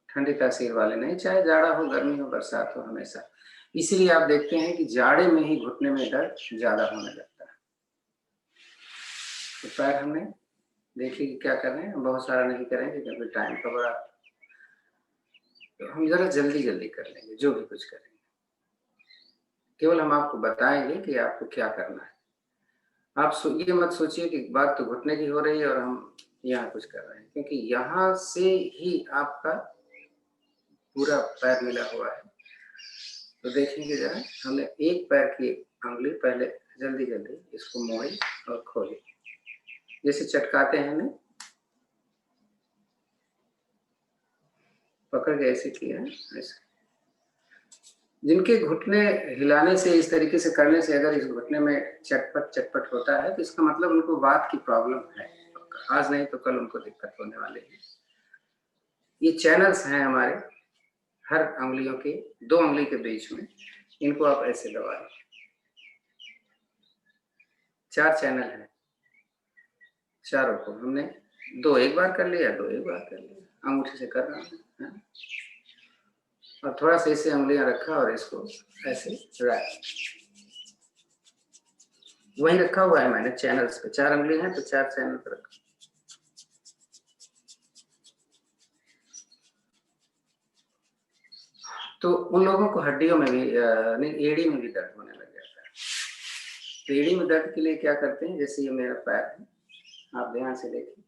ठंडी तासीर वाले नहीं, चाहे जाड़ा हो, गर्मी हो, बरसात हो, हमेशा। इसीलिए आप देखते हैं कि जाड़े में ही घुटने में दर्द ज्यादा होने लगता है। तो पैर हमने देखिए क्या कर रहे हैं, बहुत सारा नहीं करेंगे क्योंकि टाइम का बड़ा तो हम जरा जल्दी जल्दी कर लेंगे जो भी कुछ करेंगे, केवल हम आपको बताएंगे कि आपको क्या करना है। आप ये मत सोचिए कि बात तो घुटने की हो रही है और हम यहाँ कुछ कर रहे हैं, क्योंकि यहाँ से ही आपका पूरा पैर मिला हुआ है। तो देखेंगे जरा, हमने एक पैर की अंगुली पहले जल्दी जल्दी इसको मोड़ी और खोली, जैसे चटकाते हैं ना, पकड़ के ऐसे किया ऐसे। जिनके घुटने हिलाने से, इस तरीके से करने से अगर इस घुटने में चटपट चटपट होता है तो इसका मतलब उनको वात की प्रॉब्लम है, आज नहीं तो कल उनको दिक्कत होने वाली है। ये चैनल्स हैं हमारे हर अंगुलियों के, 2 अंगुली के बीच में, इनको आप ऐसे दबा लें। 4 चैनल हैं, चारों को हमने 2 एक बार कर लिया, 2 एक बार कर लिया, अंगूठे से कर रहा हूँ, और थोड़ा सा इसे अंगुलियां रखा और इसको ऐसे रख, वहीं रखा हुआ है मैंने चैनल्स पे, 4 अंगुली हैं तो 4 चैनल पर रखा। तो उन लोगों को हड्डियों में भी नहीं, एड़ी में भी दर्द होने लग जाता है। तो एड़ी में दर्द के लिए क्या करते हैं, जैसे ये मेरा पैर है, आप ध्यान से देखिए,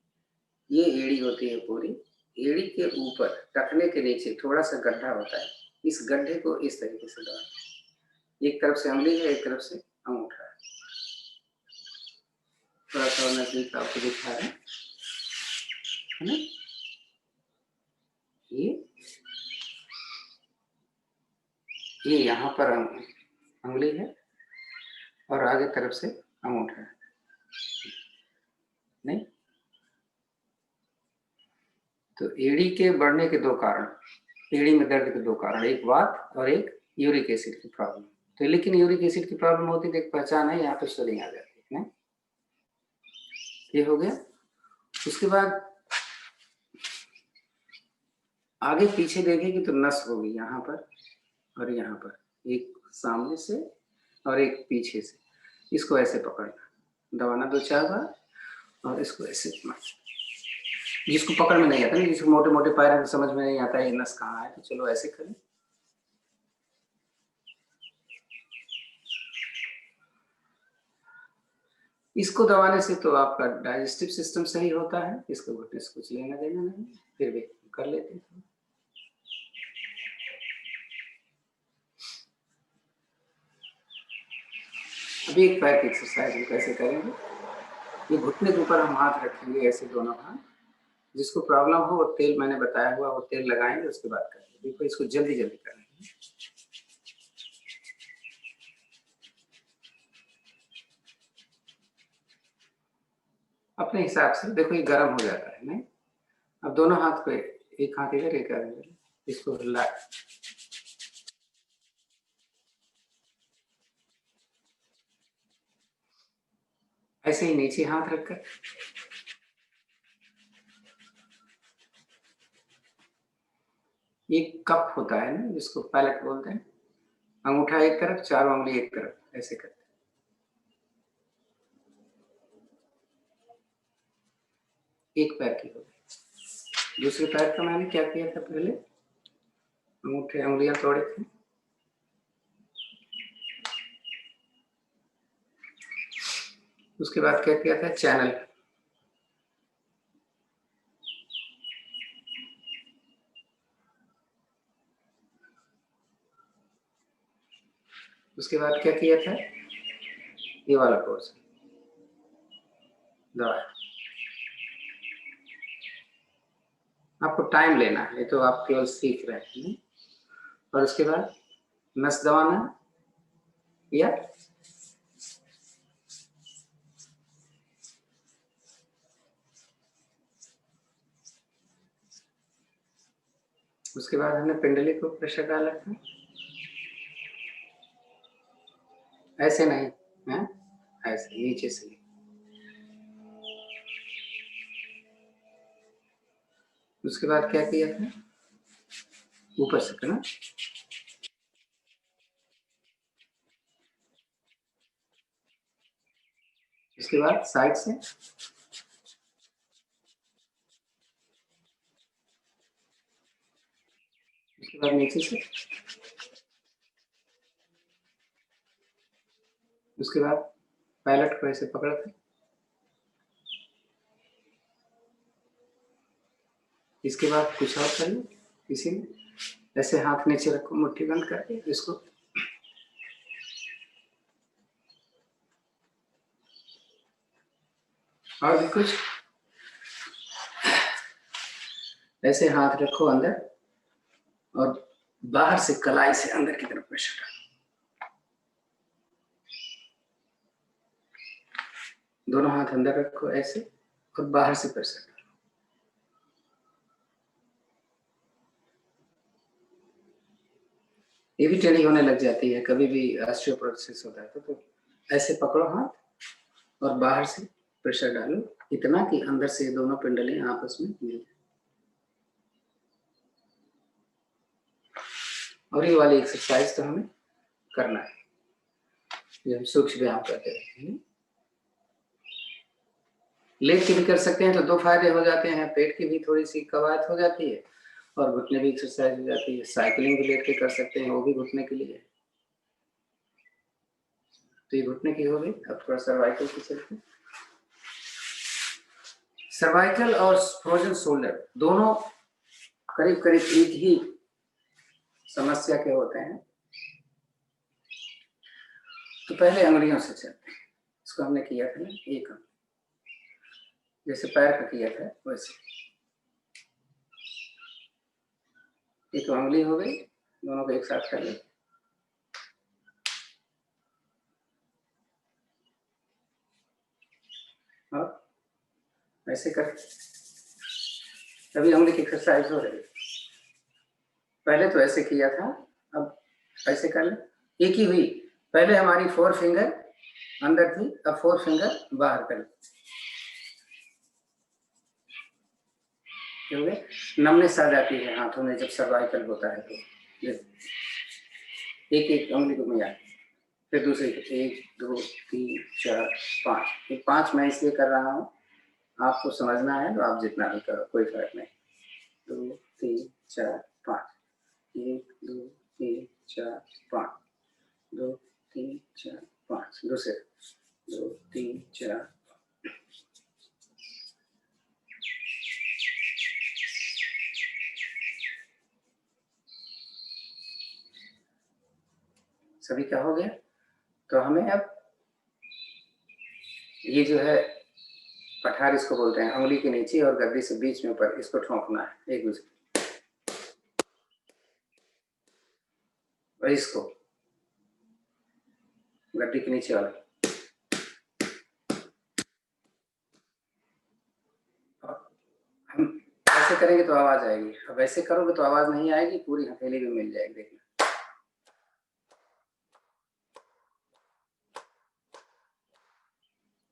ये एड़ी होती है पूरी, एड़ी के ऊपर टखने के नीचे थोड़ा सा गड्ढा होता है, इस गड्ढे को इस तरीके से दबाएं, एक तरफ से अंगुली है, एक तरफ से अंगूठा है, थोड़ा सा नजदीक आपको दिखा रहे हैं, है ना, ये यहाँ पर अंगुली है और आगे तरफ से अंगूठा है, नहीं। तो एड़ी के बढ़ने के 2 कारण, एड़ी में दर्द के 2 कारण, एक वात और एक यूरिक एसिड की प्रॉब्लम। तो लेकिन यूरिक एसिड की प्रॉब्लम होती है, एक पहचान है, यहाँ पे स्वेलिंग आ जाती है, ये हो गया। उसके बाद आगे पीछे देखेंगे तो नस होगी यहाँ पर और यहाँ पर, एक सामने से और एक पीछे से, इसको ऐसे पकड़ना, दबाना 2-4 बार और इसको ऐसे, जिसको पकड़ में नहीं आता ना, जिसको मोटे मोटे पैर हैं समझ में नहीं आता ये नस कहाँ है, तो चलो ऐसे करें। इसको दबाने से तो आपका डाइजेस्टिव सिस्टम सही होता है, इसको घुटने से कुछ लेना देना नहीं, फिर भी कर लेते हैं। अभी एक पैर की एक्सरसाइज हम कैसे करेंगे, ये घुटने के ऊपर हम हाथ रखेंगे ऐसे, दोनों हाथ, जिसको प्रॉब्लम हो वो तेल मैंने बताया हुआ, वो तेल लगाएंगे, उसके बाद करेंगे। देखो इसको जल्दी जल्दी करेंगे। अपने हिसाब से देखो, ये गर्म हो जाता है नहीं। अब दोनों हाथ पे, एक हाथ इधर एक हाथ इधर, इसको हिला, ऐसे ही नीचे हाथ रखकर, एक कप होता है ना जिसको पैलेट बोलते हैं, अंगूठा एक तरफ, 4 उंगली एक तरफ, ऐसे करते हैं। एक पैर की हो गई। दूसरे पैर का मैंने क्या किया था, पहले अंगूठे उंगलियां तोड़े थे, उसके बाद क्या किया था, चैनल, उसके बाद क्या किया था, ये वाला कोर्स दबाया। आपको टाइम लेना है, तो आप केवल सीख रहे हैं। और उसके बाद नस दबाना, या उसके बाद हमने पिंडली को प्रेशर डाला था, ऐसे नहीं है, ऐसे नीचे से। उसके बाद क्या किया था, ऊपर से करना, उसके बाद साइड से, उसके बाद नीचे से, उसके बाद पैलेट को ऐसे पकड़ के, इसके बाद कुछ और करिए, इसी में ऐसे हाथ नीचे रखो, मुट्ठी बंद करके इसको और भी कुछ ऐसे हाथ रखो अंदर और बाहर से कलाई से अंदर की तरफ प्रेशर डालो। दोनों हाथ अंदर रखो ऐसे और बाहर से प्रेशर डालो। ये भी टेढ़ी होने लग जाती है कभी भी ऑस्टियोपोरोसिस होता है तो ऐसे पकड़ो हाथ और बाहर से प्रेशर डालो इतना कि अंदर से दोनों पिंडलें आपस में मिल जाए। और ये वाली एक्सरसाइज तो हमें करना है, ये हम सूक्ष्म व्यायाम करते रहते हैं। लेग की भी कर सकते हैं तो दो फायदे हो जाते हैं, पेट की भी थोड़ी सी कवायद हो जाती है और घुटने भी एक्सरसाइज हो जाती है। साइकिलिंग भी लेट के कर सकते हैं, वो भी घुटने के लिए। तो ये घुटने की हो गई। अब थोड़ा सर्वाइकल की चलते हैं। सर्वाइकल और फ्रोजन शोल्डर दोनों करीब करीब एक ही समस्या के होते हैं। तो पहले अंगुलियों से चलते हैं। इसको हमने किया था ना, एक जैसे पैर का किया था वैसे। एक अंगुली हो गई, दोनों को एक साथ कर ले। और ऐसे कर, अभी अंगुली की एक्सरसाइज हो रही है। पहले तो ऐसे किया था, अब ऐसे कर ले। एक ही हुई, पहले हमारी 4 फिंगर अंदर थी, अब 4 फिंगर बाहर कर ले। नमनेस आ जाती है हाथों में जब सर्वाइकल होता है तो एक एक अंगुली को मिला, फिर दूसरी 1 2 3 4 5। ये 5 मैं इसलिए कर रहा हूँ, आपको समझना है तो आप जितना भी करो कोई फर्क नहीं। 2 3 4 5, 1 2 3 4 5, 2 3 4 5, दूसरे 2 3 4। सभी का हो गया। तो हमें अब ये जो है पठार इसको बोलते हैं, अंगुली के नीचे और गद्दी से बीच में ऊपर इसको ठोंकना है एक दूसरे, और इसको गद्दी के नीचे वाला। हम ऐसे करेंगे तो आवाज आएगी, अब ऐसे करोगे तो आवाज नहीं आएगी, पूरी हथेली भी मिल जाएगी। देखना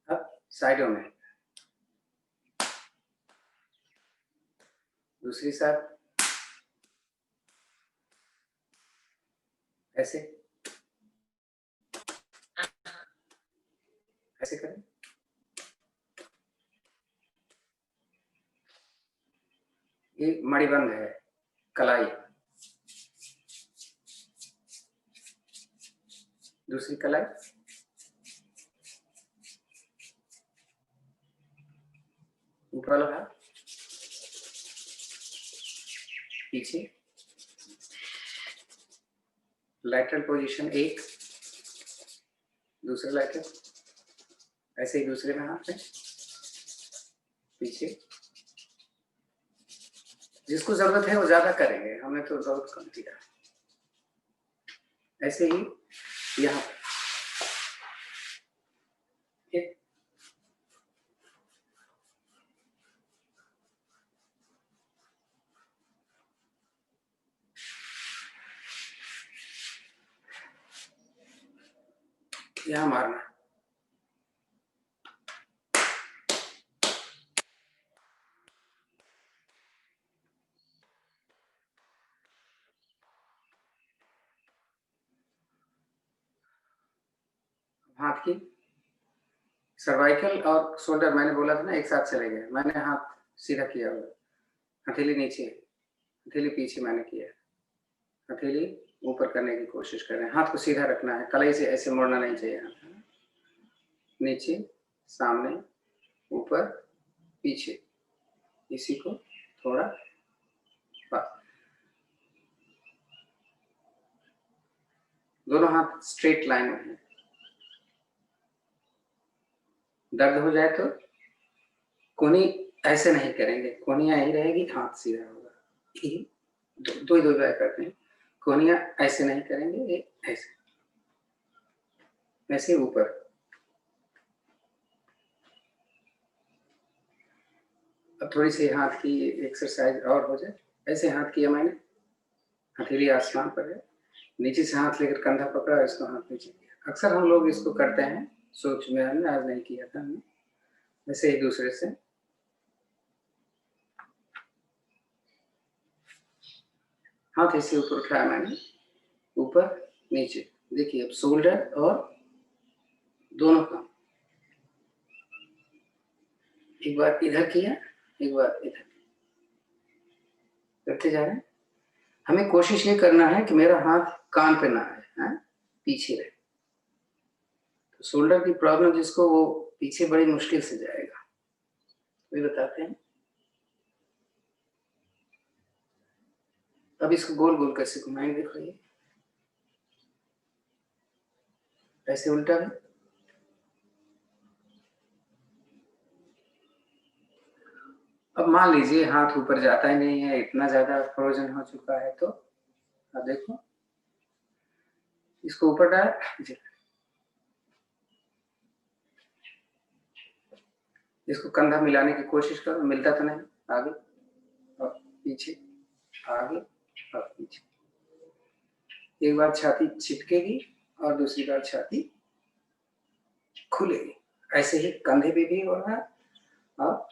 अब साइडों में, दूसरी साइड ऐसे ऐसे करें। ये मणिबंध है, कलाई। दूसरी कलाई, ऊपर वाला हाथ पीछे, लैटरल पोजीशन एक, दूसरा लैटरल, ऐसे ही दूसरे में हाथ में पीछे। जिसको जरूरत है वो ज्यादा करेंगे, हमें तो जरूरत कम किया। ऐसे ही यहाँ यहाँ मारना। हाथ की सर्वाइकल और शोल्डर मैंने बोला था ना एक साथ चले गए। मैंने हाथ सीधा किया हुआ, हथेली नीचे, हथेली पीछे मैंने किया। हथेली ऊपर करने की कोशिश करें, हाथ को सीधा रखना है, कलाई से ऐसे मोड़ना नहीं चाहिए। नीचे, सामने, ऊपर, पीछे, इसी को थोड़ा बस। दोनों हाथ स्ट्रेट लाइन में है। दर्द हो जाए तो कोहनी ऐसे नहीं करेंगे, कोहनियां यही रहेगी, हाथ सीधा होगा। दो बार करते हैं, कोहनियां ऐसे नहीं करेंगे, ऐसे ऐसे ऊपर। अब थोड़ी सी हाथ की एक्सरसाइज और हो जाए। ऐसे हाथ किया मैंने, हथेली आसमान पर है, नीचे से हाथ लेकर कंधा पकड़ा, इसको हाथ नीचे किया। अक्सर हम लोग इसको करते हैं, सोच में हमने आज नहीं किया था हमने। वैसे ही दूसरे से हाथ ऐसे ऊपर उठाया मैंने, ऊपर नीचे। देखिए अब शोल्डर और दोनों का, एक बार इधर किया, एक बार इधर, करते जा रहे हैं। हमें कोशिश ये करना है कि मेरा हाथ कान पे ना आए, पीछे रहे। तो शोल्डर की प्रॉब्लम जिसको, वो पीछे बड़ी मुश्किल से जाएगा, ये बताते हैं। अब इसको गोल गोल कैसे घुमाएंगे, देखो ये ऐसे उल्टा है। अब मान लीजिए हाथ ऊपर जाता ही नहीं है, इतना ज्यादा फ्रोजन हो चुका है, तो अब देखो इसको ऊपर डाल, इसको कंधा मिलाने की कोशिश करो, मिलता तो नहीं, आगे और पीछे, आगे और पीछे। एक बार छाती चिपकेगी और दूसरी बार छाती खुलेगी। ऐसे ही कंधे पे भी हो रहा है। और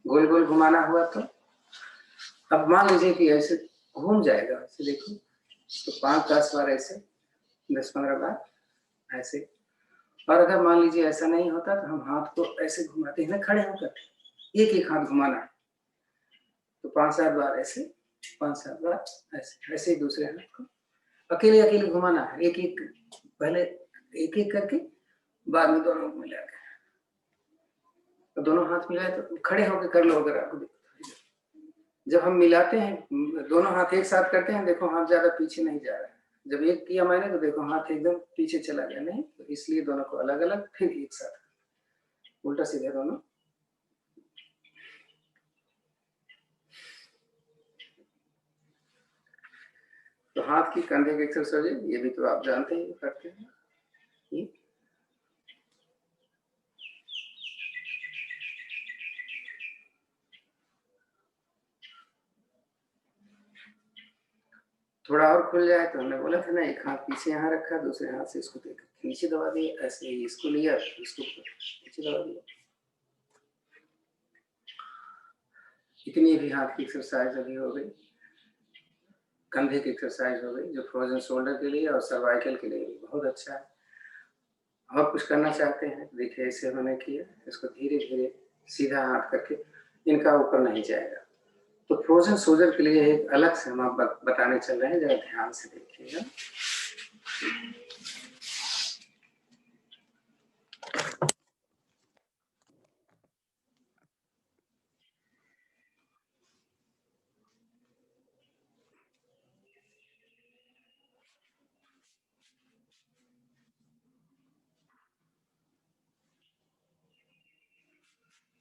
गोल गोल घुमाना हुआ तो अब मान लीजिए कि ऐसे घूम जाएगा, ऐसे देखो तो 5-10 बार ऐसे, 10-15 बार ऐसे। और अगर मान लीजिए ऐसा नहीं होता तो हम हाथ को ऐसे घुमाते हैं ना, खड़े होकर, एक एक हाथ घुमाना है, तो 5-7 बार ऐसे, 5-7 बार ऐसे, ऐसे ही दूसरे हाथ को अकेले अकेले घुमाना है, एक एक, पहले एक एक करके, बाद में दोनों मिला के। तो दोनों हाथ मिलाए तो खड़े होकर कर लो। अगर आपको जब हम मिलाते हैं, दोनों हाथ एक साथ करते हैं, देखो हाथ ज्यादा पीछे नहीं जा रहा है। जब एक किया मैंने तो देखो हाथ एकदम पीछे चला गया, नहीं तो इसलिए दोनों को अलग अलग, फिर एक साथ, उल्टा सीधा दोनों। तो हाथ की कंधे की एक्सरसाइज ये भी तो आप जानते हैं, करते हैं ये। थोड़ा और खुल जाए तो हमने बोला था ना, एक हाथ पीछे यहाँ रखा, दूसरे हाथ से इसको नीचे दबा दिया, ऐसे ही इसको लिया, इसको नीचे दबा दिया। इतनी भी हाथ की एक्सरसाइज अभी हो गई, कंधे की एक्सरसाइज हो गई, जो फ्रोजन शोल्डर के लिए और सर्वाइकल के लिए बहुत अच्छा है। और कुछ करना चाहते हैं, देखिए ऐसे मैंने किया, इसको धीरे धीरे सीधा हाथ करके, इनका ऊपर नहीं जाएगा। तो फ्रोजन शोल्डर के लिए एक अलग से हम आप बताने चल रहे हैं, जरा ध्यान से देखिएगा।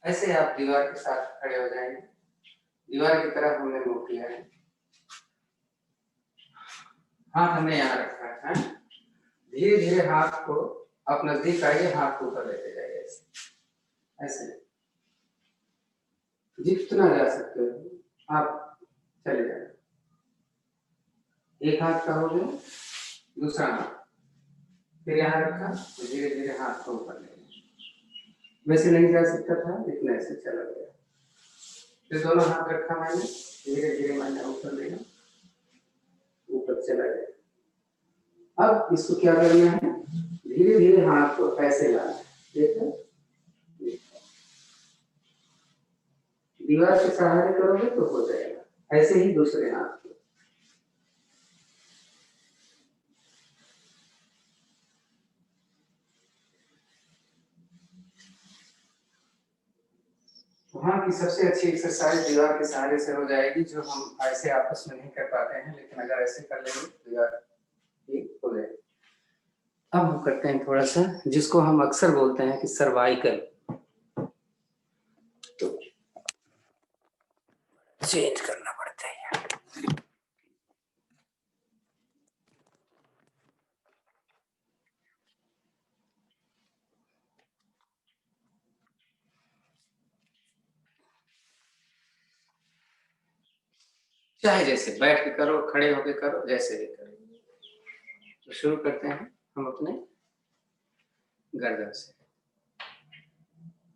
ऐसे आप दीवार के साथ खड़े हो जाएंगे, दीवार की तरफ हमने मुंह किया है, हाथ हमने यहाँ रखा है। धीरे धीरे हाथ को आप नजदीक आइए, हाथ को ऊपर लेते जाइए, ऐसे जितना जा सकते हो आप चले जाए। एक हाथ का हो गया, दूसरा हाथ फिर यहाँ रखा, तो धीरे धीरे हाथ को ऊपर ले, वैसे नहीं जा सकता था, इतना ऐसे चला गया। फिर दोनों हाथ रखा मैंने, धीरे धीरे मैंने ऊपर लेना, ऊपर चला गया। अब इसको क्या करना है, धीरे धीरे हाथ को ऐसे लाना है, देखो दीवार के सहारे करोगे तो हो जाएगा, ऐसे ही दूसरे हाथ को। वहाँ की सबसे अच्छी एक्सरसाइज दीवार के सहारे से हो जाएगी, जो हम ऐसे आपस में नहीं कर पाते हैं, लेकिन अगर ऐसे कर लेंगे दीवार ठीक हो जाएगी। अब हम करते हैं थोड़ा सा, जिसको हम अक्सर बोलते हैं कि सर्वाइकल। तो चेंज करना पड़ता है। चाहे जैसे बैठ के करो, खड़े होके करो, जैसे भी करो। तो शुरू करते हैं हम अपने गर्दन से।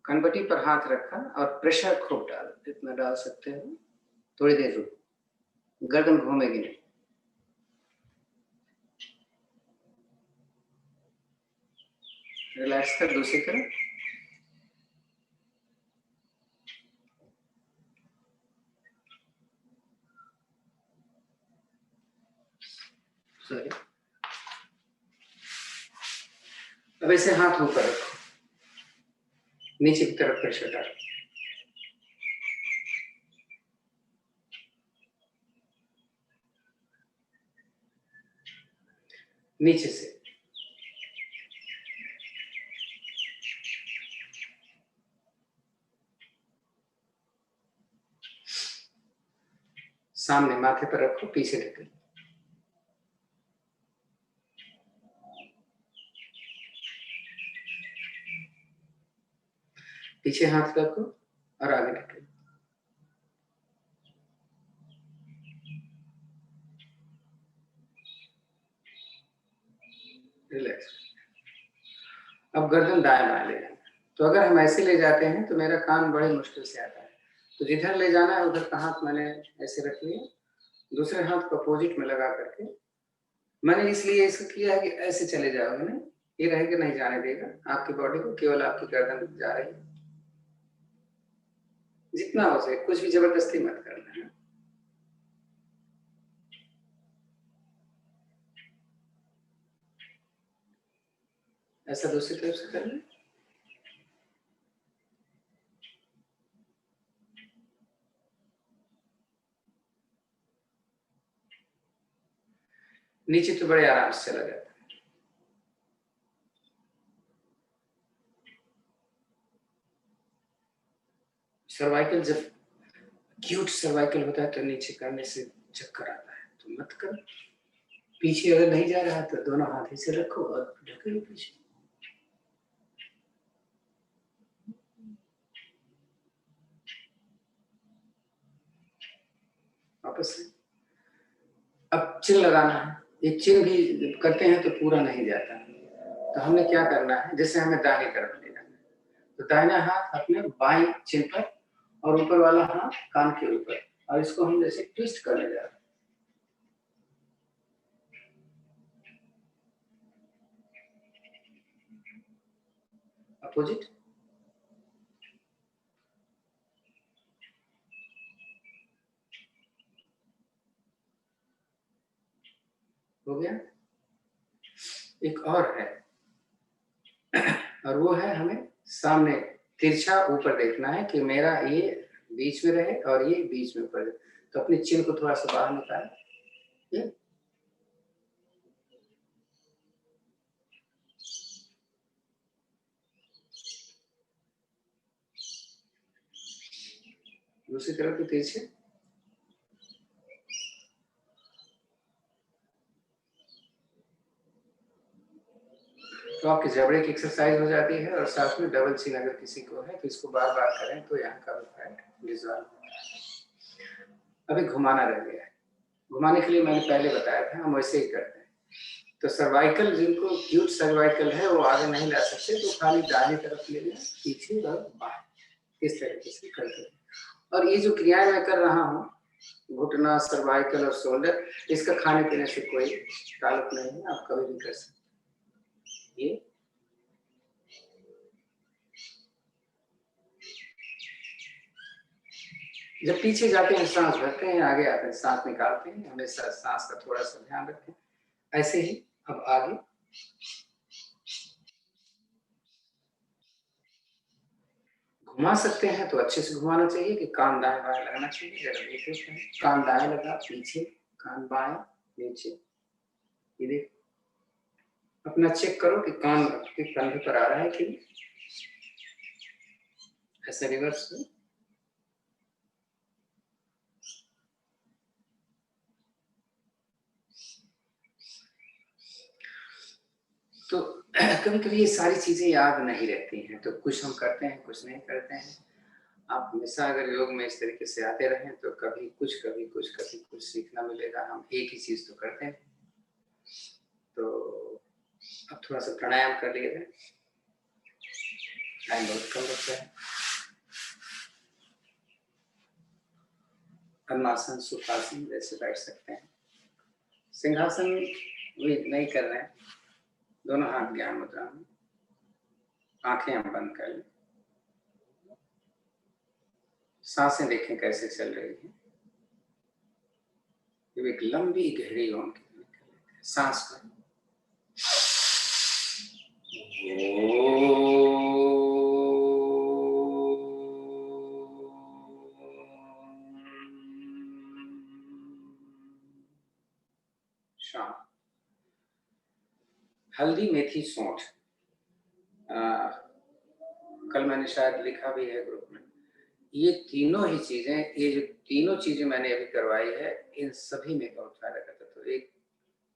कनपटी पर हाथ रखा और प्रेशर खूब डाल, इतना डाल सकते हो। थोड़ी देर रुको, गर्दन घूमेगी नहीं। रिलैक्स कर, दूसरी तरफ। सॉरी। अब ऐसे हाथ ऊपर रखो, नीचे की तरफ प्रेशर डालो। नीचे से सामने माथे पर रखो, पीछे ढको। पीछे हाथ रखो और आगे ढको। रिलैक्स। अब गर्दन दाएं बाएं ले जाना। तो अगर हम ऐसे ले जाते हैं तो मेरा कान बड़े मुश्किल से आता है, तो जिधर ले जाना है उधर का हाथ मैंने ऐसे रख लिया, दूसरे हाथ को अपोजिट में लगा करके। मैंने इसलिए इसको किया है कि ऐसे चले जाओगे ना, ये रहेगा, नहीं जाने देगा आपकी बॉडी को, केवल आपकी गर्दन जा रही है। जितना हो सके कुछ भी जबरदस्ती मत करना है। ऐसा दूसरी तरफ से करना। नीचे तो बड़े आराम से चला जाता है। सर्वाइकल जब क्यूट सर्वाइकल होता है तो नीचे करने से चक्कर आता है, तो मत करो। पीछे अगर नहीं जा रहा है तो दोनों हाथ ऐसे रखो और ढको पीछे। वापस से। अब चिन लगाना है। ये चिन भी करते हैं तो पूरा नहीं जाता, तो हमने क्या करना है, जैसे हमें दाहिनी तरफ ले जाना है, तो दाहिना हाथ अपने बाएं चिन पर और ऊपर वाला हाथ कान के ऊपर, और इसको हम जैसे ट्विस्ट करने जा रहे हैं। अपोजिट। हो गया। एक और है, और वो है हमें सामने तिरछा ऊपर देखना है कि मेरा ये बीच में रहे और ये बीच में ऊपर। तो अपनी चिन को थोड़ा सा बाहर निकालें। दूसरी तरफ भी तिरछे। तो आपके जबड़े की एक्सरसाइज हो जाती है, और साथ में डबल चिन अगर किसी को है तो इसको बार बार करें तो यहाँ का भी फैट डिसॉल्व हो जाएगा। अभी घुमाना रह गया है। घुमाने के लिए मैंने पहले बताया था, हम वैसे ही करते हैं। तो सर्वाइकल, जिनको क्यूट सर्वाइकल है वो आगे नहीं ला सकते, तो खाली दाहिनी तरफ ले लें, पीछे और बाहर, इस तरीके से करते हैं। और ये जो क्रियाएं मैं कर रहा हूँ, घुटना, सर्वाइकल और शोल्डर, इसका खाने पीने से कोई ताल्लुक नहीं है, आप कभी भी कर सकते हैं। ये जब पीछे जाते हैं सांस भरते हैं, आगे आते हैं सांस निकालते हैं, हमेशा सांस का थोड़ा सा ध्यान रखें। ऐसे ही अब आगे घुमा सकते हैं तो अच्छे से घुमाना चाहिए कि कान दाएं बाएं लगना चाहिए। जरा देख लेते हैं, कान दाएं लगा पीछे, कान बाएं नीचे। ये देख, अपना चेक करो कि कान आपके कंधे पर आ रहा है कि नहीं। ऐसे रिवर्स में तो कभी कभी ये सारी चीजें याद नहीं रहती हैं, तो कुछ हम करते हैं कुछ नहीं करते हैं। आप हमेशा अगर योग में इस तरीके से आते रहें तो कभी कुछ कभी कुछ कभी कुछ सीखना मिलेगा। हम एक ही चीज तो करते हैं। तो अब थोड़ा सा प्राणायाम कर लिए, टाइम बहुत कम लगता है। पद्मासन, सुखासन जैसे बैठ सकते हैं। सिंहासन भी नहीं कर रहे हैं, दोनों हाथ ज्ञान मुद्रा में, आंखें हम बंद कर लें, सांसें देखें कैसे चल रही है। एक लंबी गहरी ओम सांस पर शांत। हल्दी मेथी सौंठ, कल मैंने शायद लिखा भी है ग्रुप में। ये तीनों ही चीजें, ये जो तीनों चीजें मैंने अभी करवाई है, इन सभी में बहुत फायदा करता है। तो एक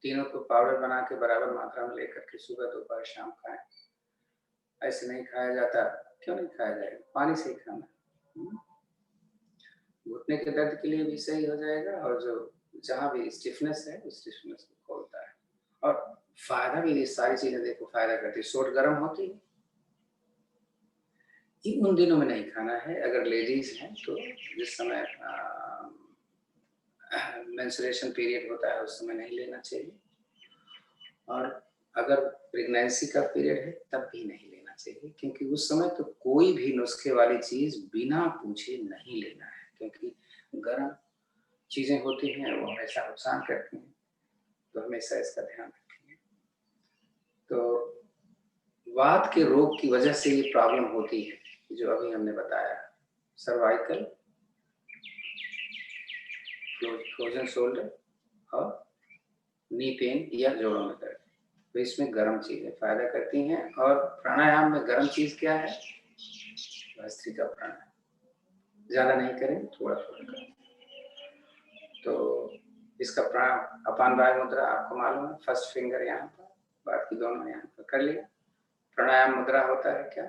तीनों को पाउडर बना के बराबर मात्रा में लेकर के सुबह दोपहर शाम खाएं। ऐसे नहीं खाया जाता, क्यों नहीं खाया जाएगा, पानी से ही खाना। घुटने के दर्द के लिए भी सही हो जाएगा, और जो जहाँ भी स्टिफनेस है उस स्टिफनेस को खोलता है। और फायदा भी, ये सारी चीजें देखो फायदा करती है। सोट गर्म होती है, ये उन दिनों में नहीं खाना है। अगर लेडीज हैं तो जिस समय मेंस्ट्रुएशन पीरियड होता है उस समय नहीं लेना चाहिए, और अगर प्रेगनेंसी का पीरियड है तब भी नहीं लेना चाहिए, क्योंकि उस समय तो कोई भी नुस्खे वाली चीज बिना पूछे नहीं लेना है, क्योंकि गर्म चीजें होती हैं वो हमेशा नुकसान करती हैं। तो हमेशा इसका ध्यान रखेंगे। तो वात के रोग की वजह से ये प्रॉब्लम होती है जो अभी हमने बताया, सर्वाइकल, फ्रोजन शोल्डर और नी पेन या जोड़ों में दर्द। तो इसमें गर्म चीजें फायदा करती हैं। और प्राणायाम में गर्म चीज क्या है, भस्त्रिका प्राणायाम। ज्यादा नहीं करें, थोड़ा थोड़ा करें। तो इसका प्राणायाम अपान वायु मुद्रा आपको मालूम है, फर्स्ट फिंगर यहाँ पर, बाकी दोनों यहाँ पर कर लिया। प्राणायाम मुद्रा होता है क्या,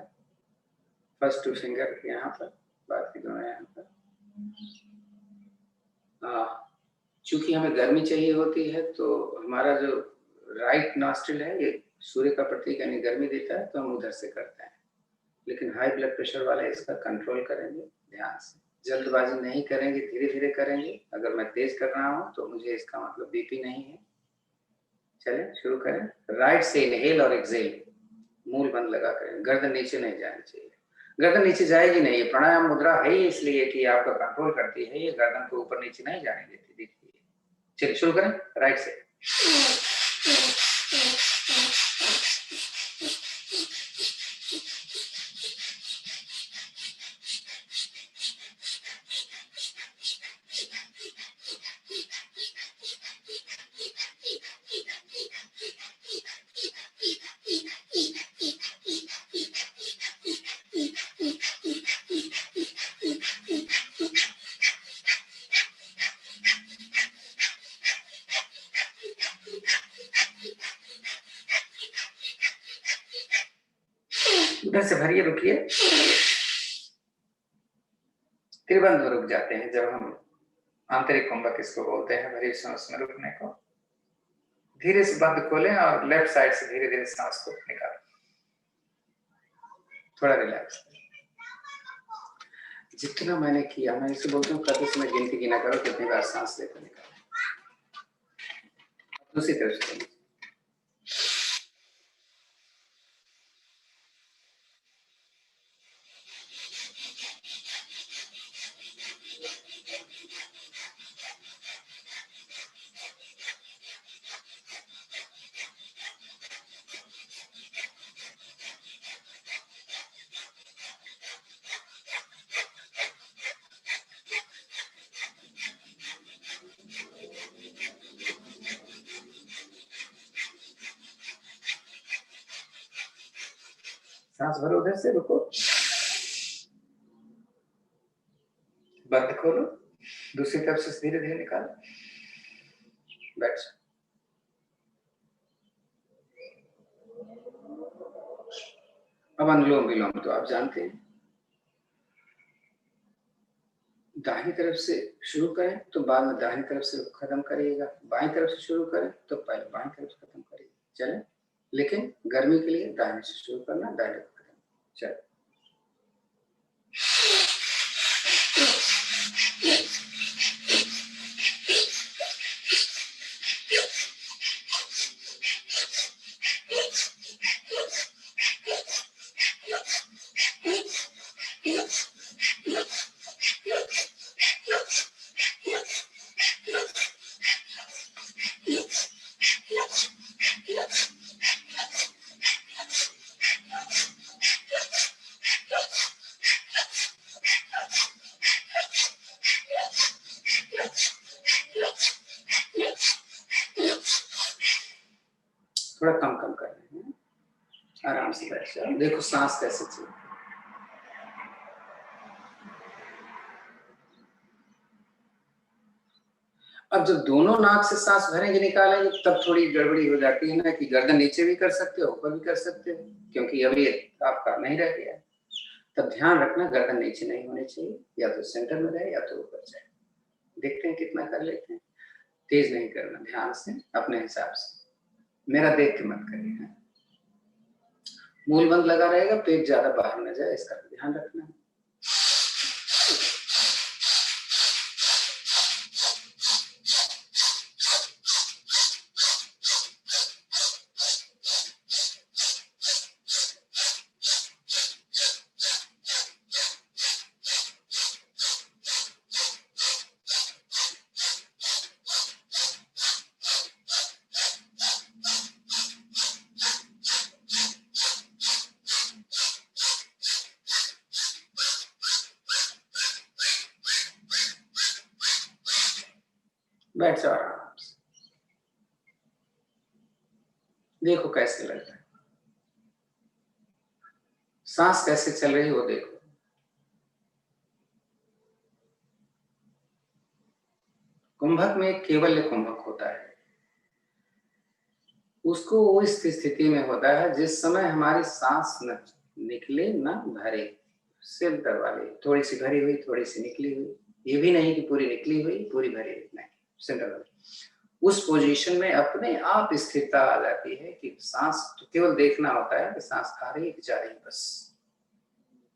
फर्स्ट टू फिंगर यहाँ पर, बाकी दोनों यहाँ पर। चूंकि हमें गर्मी चाहिए होती है, तो हमारा जो राइट नॉस्ट्रिल है ये सूर्य का प्रतीक यानी गर्मी देता है, तो हम उधर से करते हैं। लेकिन हाई ब्लड प्रेशर वाले इसका कंट्रोल करेंगे ध्यान से, जल्दबाजी नहीं करेंगे, धीरे धीरे करेंगे। अगर मैं तेज कर रहा हूँ तो मुझे इसका मतलब बीपी नहीं है। चलें शुरू करें। राइट से इनहेल और एक्सेल, मूल बंद लगा करें, गर्दन नीचे नहीं जानी चाहिए। गर्दन नीचे जाएगी नहीं, ये प्राणायाम मुद्रा है ही इसलिए कि आपका कंट्रोल करती है, ये गर्दन को ऊपर नीचे नहीं जाने देती। देखिए, चलिए शुरू करें राइट से। उधर से भरिए, रुकिए, त्रिबंध में रुक जाते हैं जब हम आंतरिक कुंभक इसको बोलते हैं, भरी सांस में रुकने को। धीरे से बंद खोलें और लेफ्ट साइड से धीरे धीरे सांस को निकालें, थोड़ा रिलैक्स। जितना मैंने किया, मैं इसे बोलता हूँ करते समय गिनती गिना करो कितनी बार सांस लेकर निकालें। दूसरी तरफ से सांस भरो, उधर से रुको, बंद खोलो, दूसरी तरफ से धीरे धीरे निकालो, बैठ जाओ। अब अनुलोम विलोम तो आप जानते हैं, दाहिनी तरफ से शुरू करें तो बाद में दाहिनी तरफ से खत्म करिएगा, बाईं तरफ से शुरू करें तो पहले बाईं तरफ से खत्म करिएगा, चले। लेकिन गर्मी के लिए दाहिने से शुरू करना, दाहिने से खत्म, चले। थोड़ा कम कम कर रहे हैं, आराम से बैठ जाओ, देखो सांस कैसे चलती है। अब जब दोनों नाक से सांस भरेंगे निकालेंगे तब थोड़ी गड़बड़ी हो जाती है ना, कि गर्दन नीचे भी कर सकते हो, ऊपर भी कर सकते हो, क्योंकि अभी आपका नहीं रह गया। तब ध्यान रखना गर्दन नीचे नहीं होनी चाहिए, या तो सेंटर में रहे या तो ऊपर जाए। देखते हैं कितना कर लेते हैं, तेज नहीं करना, ध्यान से अपने हिसाब से, मेरा देख के मत करिए। मूल बंद लगा रहेगा, पेट ज्यादा बाहर न जाए, इसका ध्यान रखना। बैठ जाओ आराम से, देखो कैसे लग रहा है, सांस कैसे चल रही है वो देखो। कुंभक में केवल कुंभक होता है, उसको वो स्थिति में होता है जिस समय हमारी सांस न निकले न भरे, सेंटर वाली, थोड़ी सी भरी हुई थोड़ी सी निकली हुई, ये भी नहीं कि पूरी निकली हुई पूरी भरी हुई, नहीं, सेंटर वाली। उस पोजीशन में अपने आप स्थिरता आ जाती है कि सांस तो केवल देखना होता है कि सांस आ रही है कि जा रही है, बस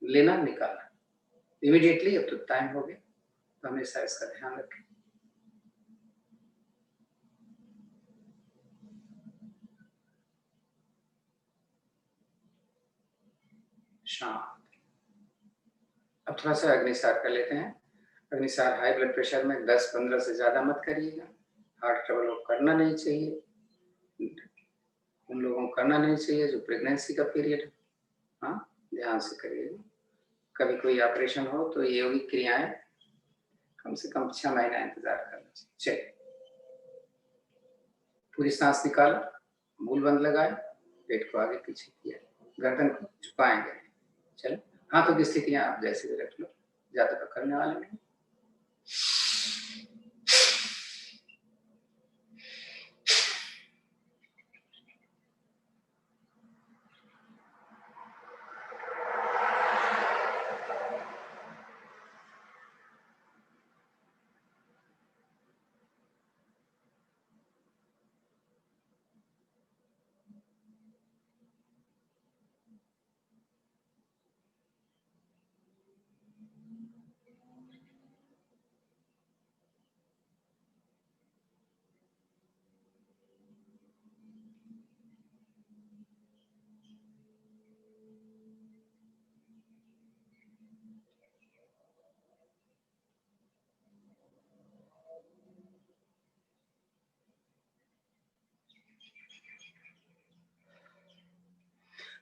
लेना निकालना इमीडिएटली। अब तो टाइम हो गया, तो हमेशा इसका ध्यान रखें। शांत। अब थोड़ा सा अग्निसार कर लेते हैं। अग्निसार हाई ब्लड प्रेशर में 10-15 से ज्यादा मत करिएगा, हार्ट ट्रबल करना नहीं चाहिए, उन लोगों को करना नहीं चाहिए जो प्रेगनेंसी का पीरियड है। हाँ, ध्यान से करिएगा। कभी कोई ऑपरेशन हो तो ये योगिक क्रियाएं कम से कम 6 महीना इंतजार करना चाहिए। चलिए, पूरी सांस निकालो, मूल बंद लगाए, पेट को आगे पीछे किया, गर्दन को झुकाएंगे। चलो, हाथों की स्थितियां आप जैसे भी रख लो, ज्यादा पकड़ने वाले नहीं।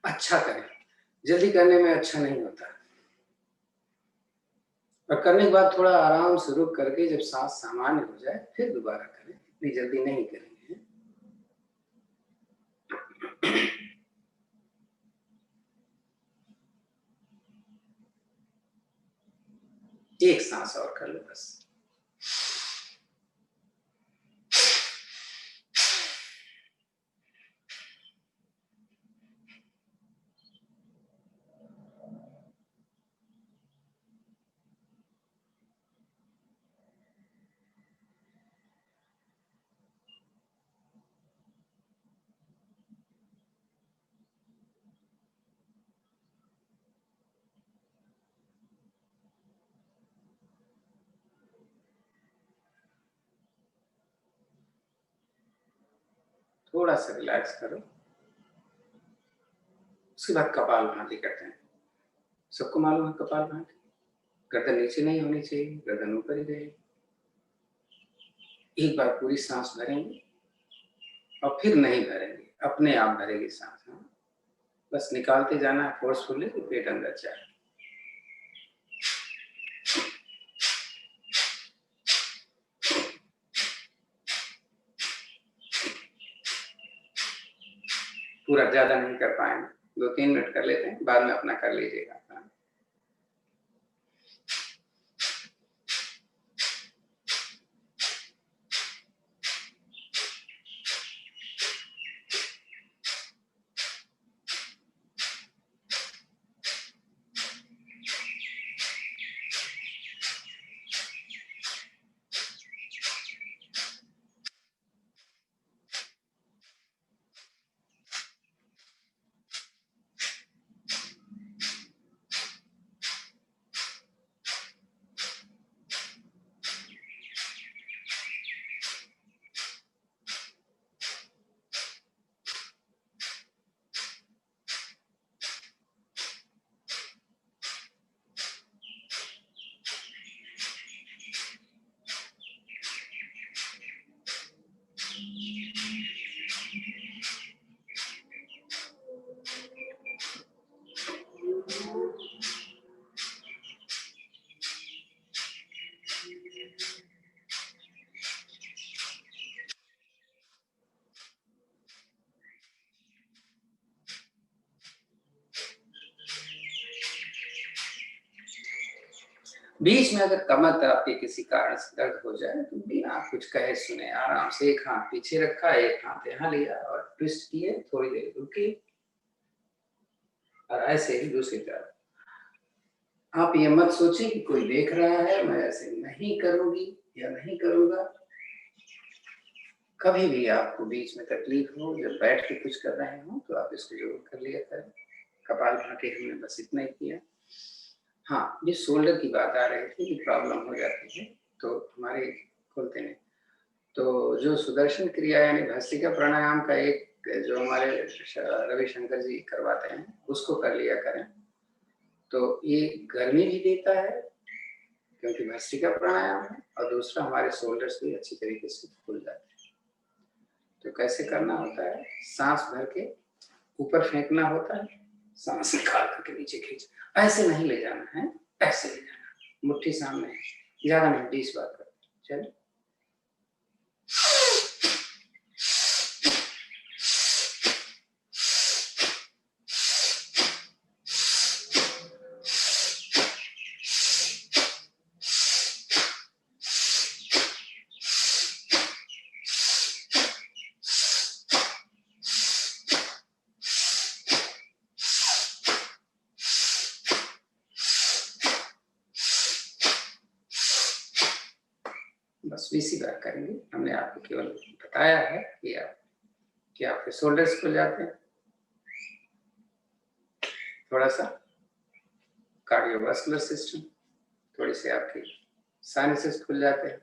अच्छा करें, जल्दी करने में अच्छा नहीं होता, और करने के बाद थोड़ा आराम से रुक करके जब सांस सामान्य हो जाए फिर दोबारा करें, इतनी जल्दी नहीं करेंगे। एक सांस और कर लो बस। थोड़ा सा रिलैक्स करो। उसके बाद कपाल भाती करते हैं। सबको मालूम है कपाल भाती, गर्दन नीचे नहीं होनी चाहिए, गर्दन ऊपर ही रहे। एक बार पूरी सांस भरेंगे और फिर नहीं भरेंगे, अपने आप भरेगी सांस। हाँ, बस निकालते जाना है फोर्सफुली, पेट अंदर जाए। पूरा ज्यादा नहीं कर पाएंगे, 2-3 मिनट कर लेते हैं, बाद में अपना कर लीजिएगा। बीच में अगर कमर तरफ के किसी कारण से दर्द हो जाए तो बिना कुछ कहे सुने आराम से एक हाथ पीछे रखा, एक हाथ यहाँ लिया और ट्विस्ट किए, थोड़ी देर रुके और ऐसे ही दूसरी तरफ। आप ये मत सोचिए कि कोई देख रहा है, मैं ऐसे नहीं करूंगी या नहीं करूंगा। कभी भी आपको बीच में तकलीफ हो, जब बैठ के कुछ कर रहे हो तो आप इसको जरूर कर लिया करें। कपाल भाती हमने बस इतना ही किया। हाँ, ये शोल्डर की बात आ रही थी कि प्रॉब्लम हो जाती है तो हमारे खोलते नहीं। तो जो सुदर्शन क्रिया यानी भस्त्रिका प्राणायाम का एक जो हमारे रविशंकर जी करवाते हैं उसको कर लिया करें। तो ये गर्मी भी देता है क्योंकि भस्त्रिका प्राणायाम है, और दूसरा हमारे शोल्डर्स भी अच्छी तरीके से खुल जाते हैं। तो कैसे करना होता है, सांस भर के ऊपर फेंकना होता है, सांस निकाल करके नीचे खींच, ऐसे नहीं ले जाना है, ऐसे ले जाना, मुट्ठी सामने, ज्यादा नहीं, 20 बार कर। चलिए, बस 20 बार करेंगे। हमने आपको केवल बताया है कि आपके शोल्डर्स खुल जाते हैं, थोड़ा सा कार्डियोवास्कुलर सिस्टम, थोड़ी सी आपकी साइनसेस खुल जाते हैं,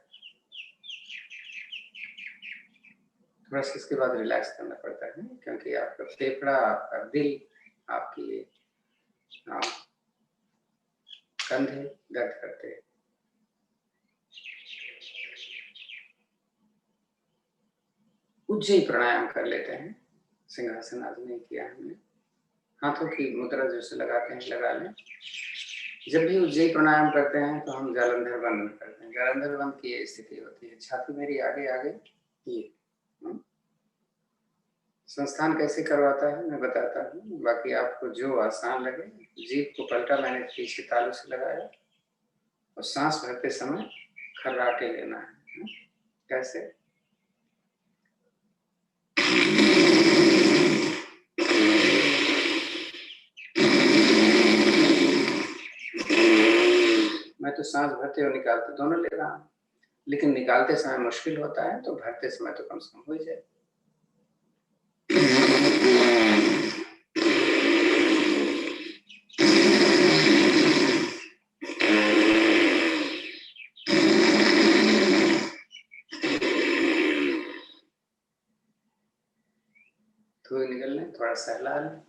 थोड़ा सा इसके बाद रिलैक्स करना पड़ता है क्योंकि आपका फेफड़ा, आपका दिल, आपकी कंधे दर्द करते हैं। उज्जयी प्राणायाम कर लेते हैं, सिंहासन आज नहीं किया हमने। हाथों की मुद्रा जैसे लगाते हैं लगा लें। जब भी उज्जयी प्राणायाम करते हैं तो हम जालंधर बंद करते हैं। जालंधर बंद की ये स्थिति होती है, छाती मेरी आगे आगे, ये संस्थान कैसे करवाता है मैं बताता हूँ, बाकी आपको जो आसान लगे। जीभ को पलटा मैंने पीछे तालू से लगाया, और सांस भरते समय खर्राटे लेना है। कैसे? मैं तो सांस भरते और निकालते दोनों ले रहा हूं, लेकिन निकालते समय मुश्किल होता है तो भरते समय तो कम से कम हो ही जाए। धुएं निकल लें, थोड़ा सहला लें।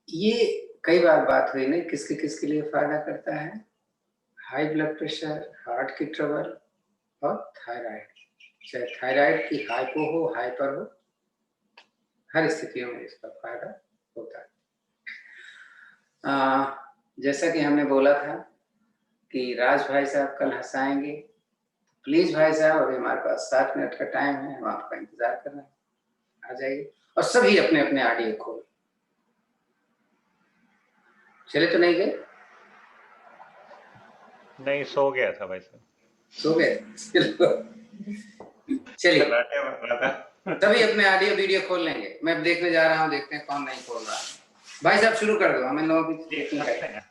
ये कई बार बात हुई ना, किसके किसके लिए फायदा करता है? हाई ब्लड प्रेशर, हार्ट की ट्रबल और थायराइड। चाहे थायराइड की हाइपो हो, हाइपर हो, हर स्थितियों में इसका फायदा होता है। जैसा कि हमने बोला था कि राज भाई साहब कल हंसाएंगे, प्लीज भाई साहब, अभी हमारे पास 7 मिनट का टाइम है, हम आपका इंतजार कर रहे हैं, आ जाइए। और सभी अपने अपने ऑडियो खोल। चले तो नहीं गए? नहीं, सो गया था भाई साहब। सो गए? चलिए, खर्राटे बन रहा था। तभी अपने ऑडियो वीडियो खोल लेंगे। मैं देखने जा रहा हूँ, देखते हैं कौन नहीं खोल रहा है। भाई साहब शुरू कर दो, हमें लोगों की देखनी है।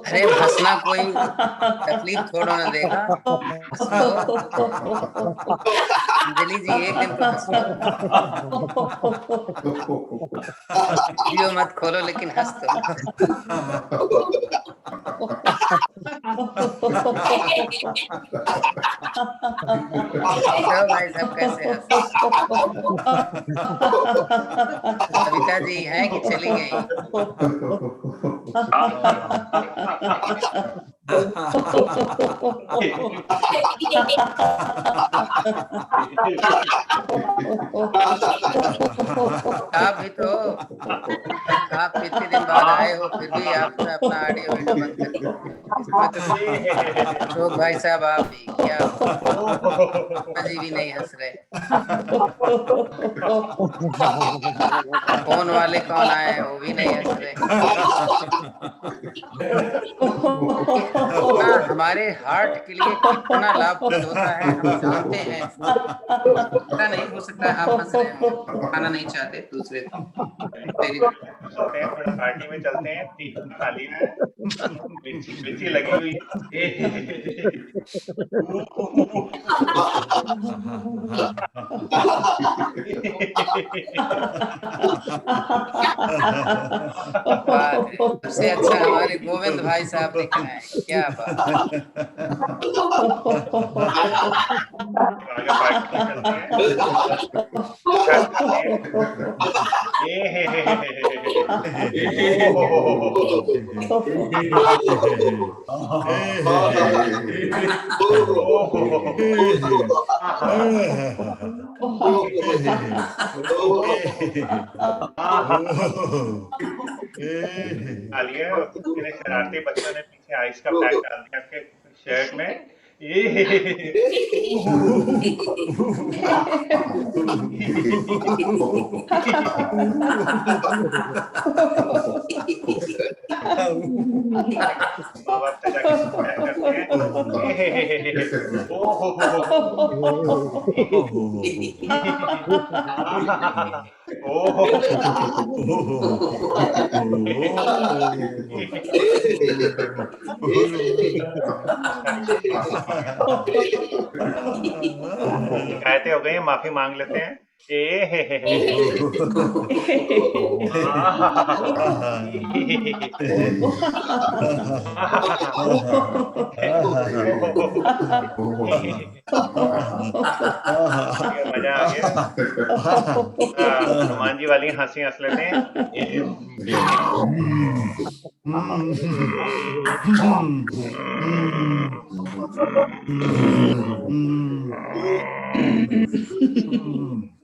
अरे हंसना कोई तकलीफ थोड़ा ना देगा, हंसो। अंजलि जी एक दिन तो हंसो। वीडियो मत खोलो लेकिन हंस तो। तो भाई साहब कैसे हंस? कविता जी हैं कि चली गई? आप भी तो, आप इतने दिन बाद आए हो, फिर भी आप तो अपना ऑडियो वीडियो बंद कर दो। इसमें तो अशोक भाई साहब आप भी क्या, जी भी नहीं हंस रहे। फोन वाले कौन आए हैं वो भी नहीं हंस रहे। हमारे हार्ट के लिए कितना लाभप्रद होता है हम जानते हैं। पता नहीं, हो सकता है आप हंस रहे हो, खाना नहीं चाहते दूसरे को। चलते हैं, थोड़ा पार्टी में चलते हैं। 3 थालियां हैं, मिर्ची लगी हुई है। सबसे अच्छा हमारे गोविंद भाई साहब दिख रहे हैं, क्या बात। आगे पार्टी में चलते हैं, मेरे शरारती बच्चों ने पीछे आइस का पैक डाल दिया आपके शर्ट में। शिकायतें हो गई, माफी मांग लेते हैं। मजा आ गया। हनुमान जी वाली हंसी हंस लेते हैं।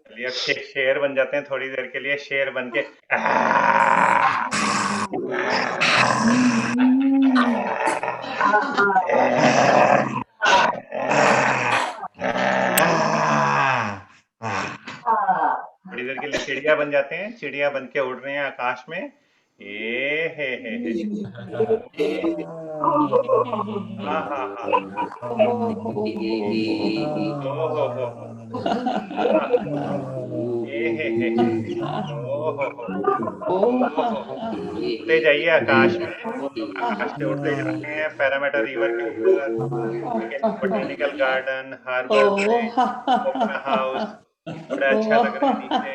चलिए अब शेर बन जाते हैं थोड़ी देर के लिए, शेर बन के। थोड़ी देर के लिए चिड़िया बन जाते हैं, चिड़िया बन के उड़ रहे हैं आकाश में। ए हे। हाँ हाँ हाँ। ओ हो। हाँ, ए हे। ओ हो। ओ हो। उड़ते जाइए आकाश में, आकाश से उड़ते जा रहे हैं पैरामीटर रिवर के ऊपर, लेकिन botanical garden, harbour bridge, opera house, बड़ा अच्छा लग रहा है नीचे,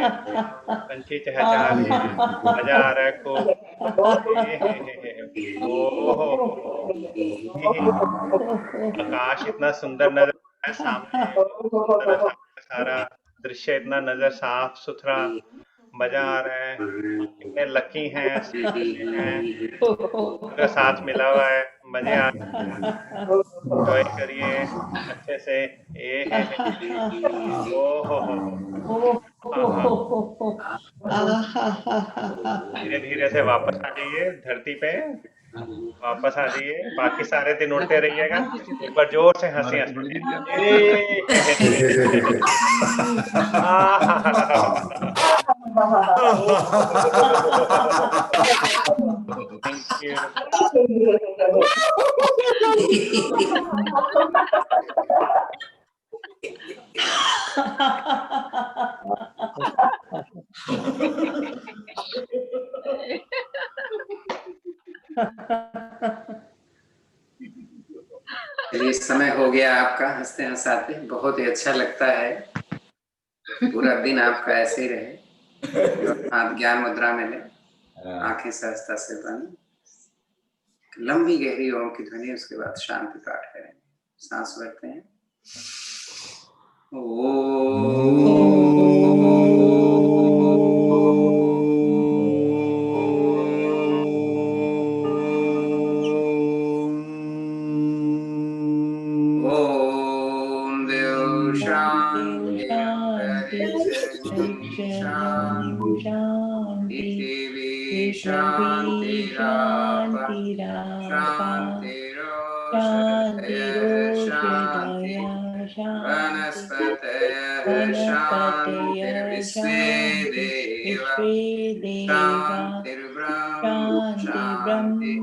पंछी चहचहा रहे हैं, मजा आ रहा है खूब। हे। ओ हो। ये आकाश इतना सुंदर नजर आ रहा है सामने, बहुत सुंदर सारा सारा दृश्य, इतना नजर साफ सुथरा, मजा आ रहा है। कितने लकी हैं, ऐसे हैं उनका साथ मिला हुआ है, मजे आ रहे हैं। एंजॉय करिए अच्छे से। हे। ओ हो। हाँ हाँ। धीरे धीरे से वापस आ जाइए धरती पे, वापस आ जाइए, बाकी सारे दिन उड़ते रहिएगा। एक बार जोर से हंसी हंसी। Thank you. चलिए, समय हो गया आपका हंसते हंसाते, बहुत ही अच्छा लगता है। पूरा दिन आपका ऐसे ही रहे। हाथ ज्ञान मुद्रा में ले, आंखें सहजता से बंद, लंबी गहरी ओम की ध्वनि, उसके बाद शांति पाठ करें। सांस भरते हैं। ओम देव शांति पृथिवी शांतिराप शांतिरोषधय शांति वनस्पतयः शांतिर्विश्वे देवा शांतिर्ब्रह्म शांति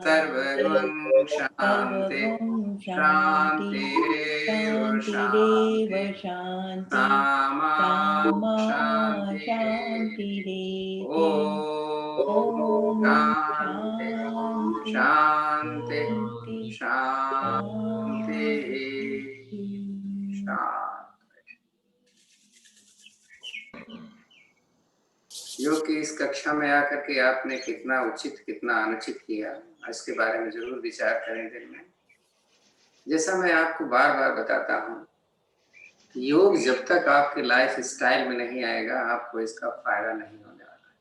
सर्वगुण शांति शांतिरेव शांति सामा शांति। ओम शांति शांति शांति शांति। योग की इस कक्षा में आकर के आपने कितना उचित कितना अनुचित किया, इसके बारे में जरूर विचार करें दिन में। जैसा मैं आपको बार बार बताता हूँ, योग जब तक आपके लाइफ स्टाइल में नहीं आएगा, आपको इसका फायदा नहीं होने वाला।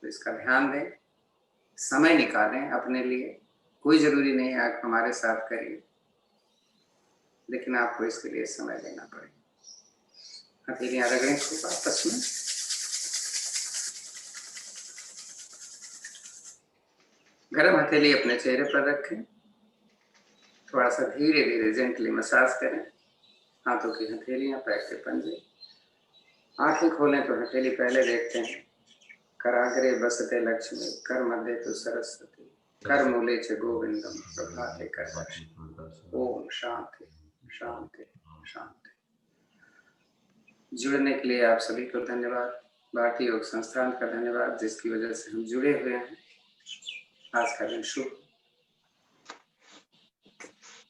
तो इसका ध्यान दें, समय निकालें अपने लिए। कोई जरूरी नहीं है आप हमारे साथ करिए, लेकिन आपको इसके लिए समय देना पड़ेगा। हथेलियां रगड़ें खूब आपस में। गरम हथेली अपने चेहरे पर रखें, थोड़ा सा धीरे धीरे जेंटली मसाज करें। हाथों की हथेलियां, पैर के पंजे। आंखें खोलें तो हथेली पहले देखते हैं। कराग्रे बसते लक्ष्मी, कर मध्य तो सरस्वती, कर मूले च गोविंदम, प्रभाते कर। ओम शांति शांति शांति। जुड़ने के लिए आप सभी को धन्यवाद। भारतीय योग संस्थान का धन्यवाद, जिसकी वजह से हम जुड़े हुए हैं। आज का दिन शुभ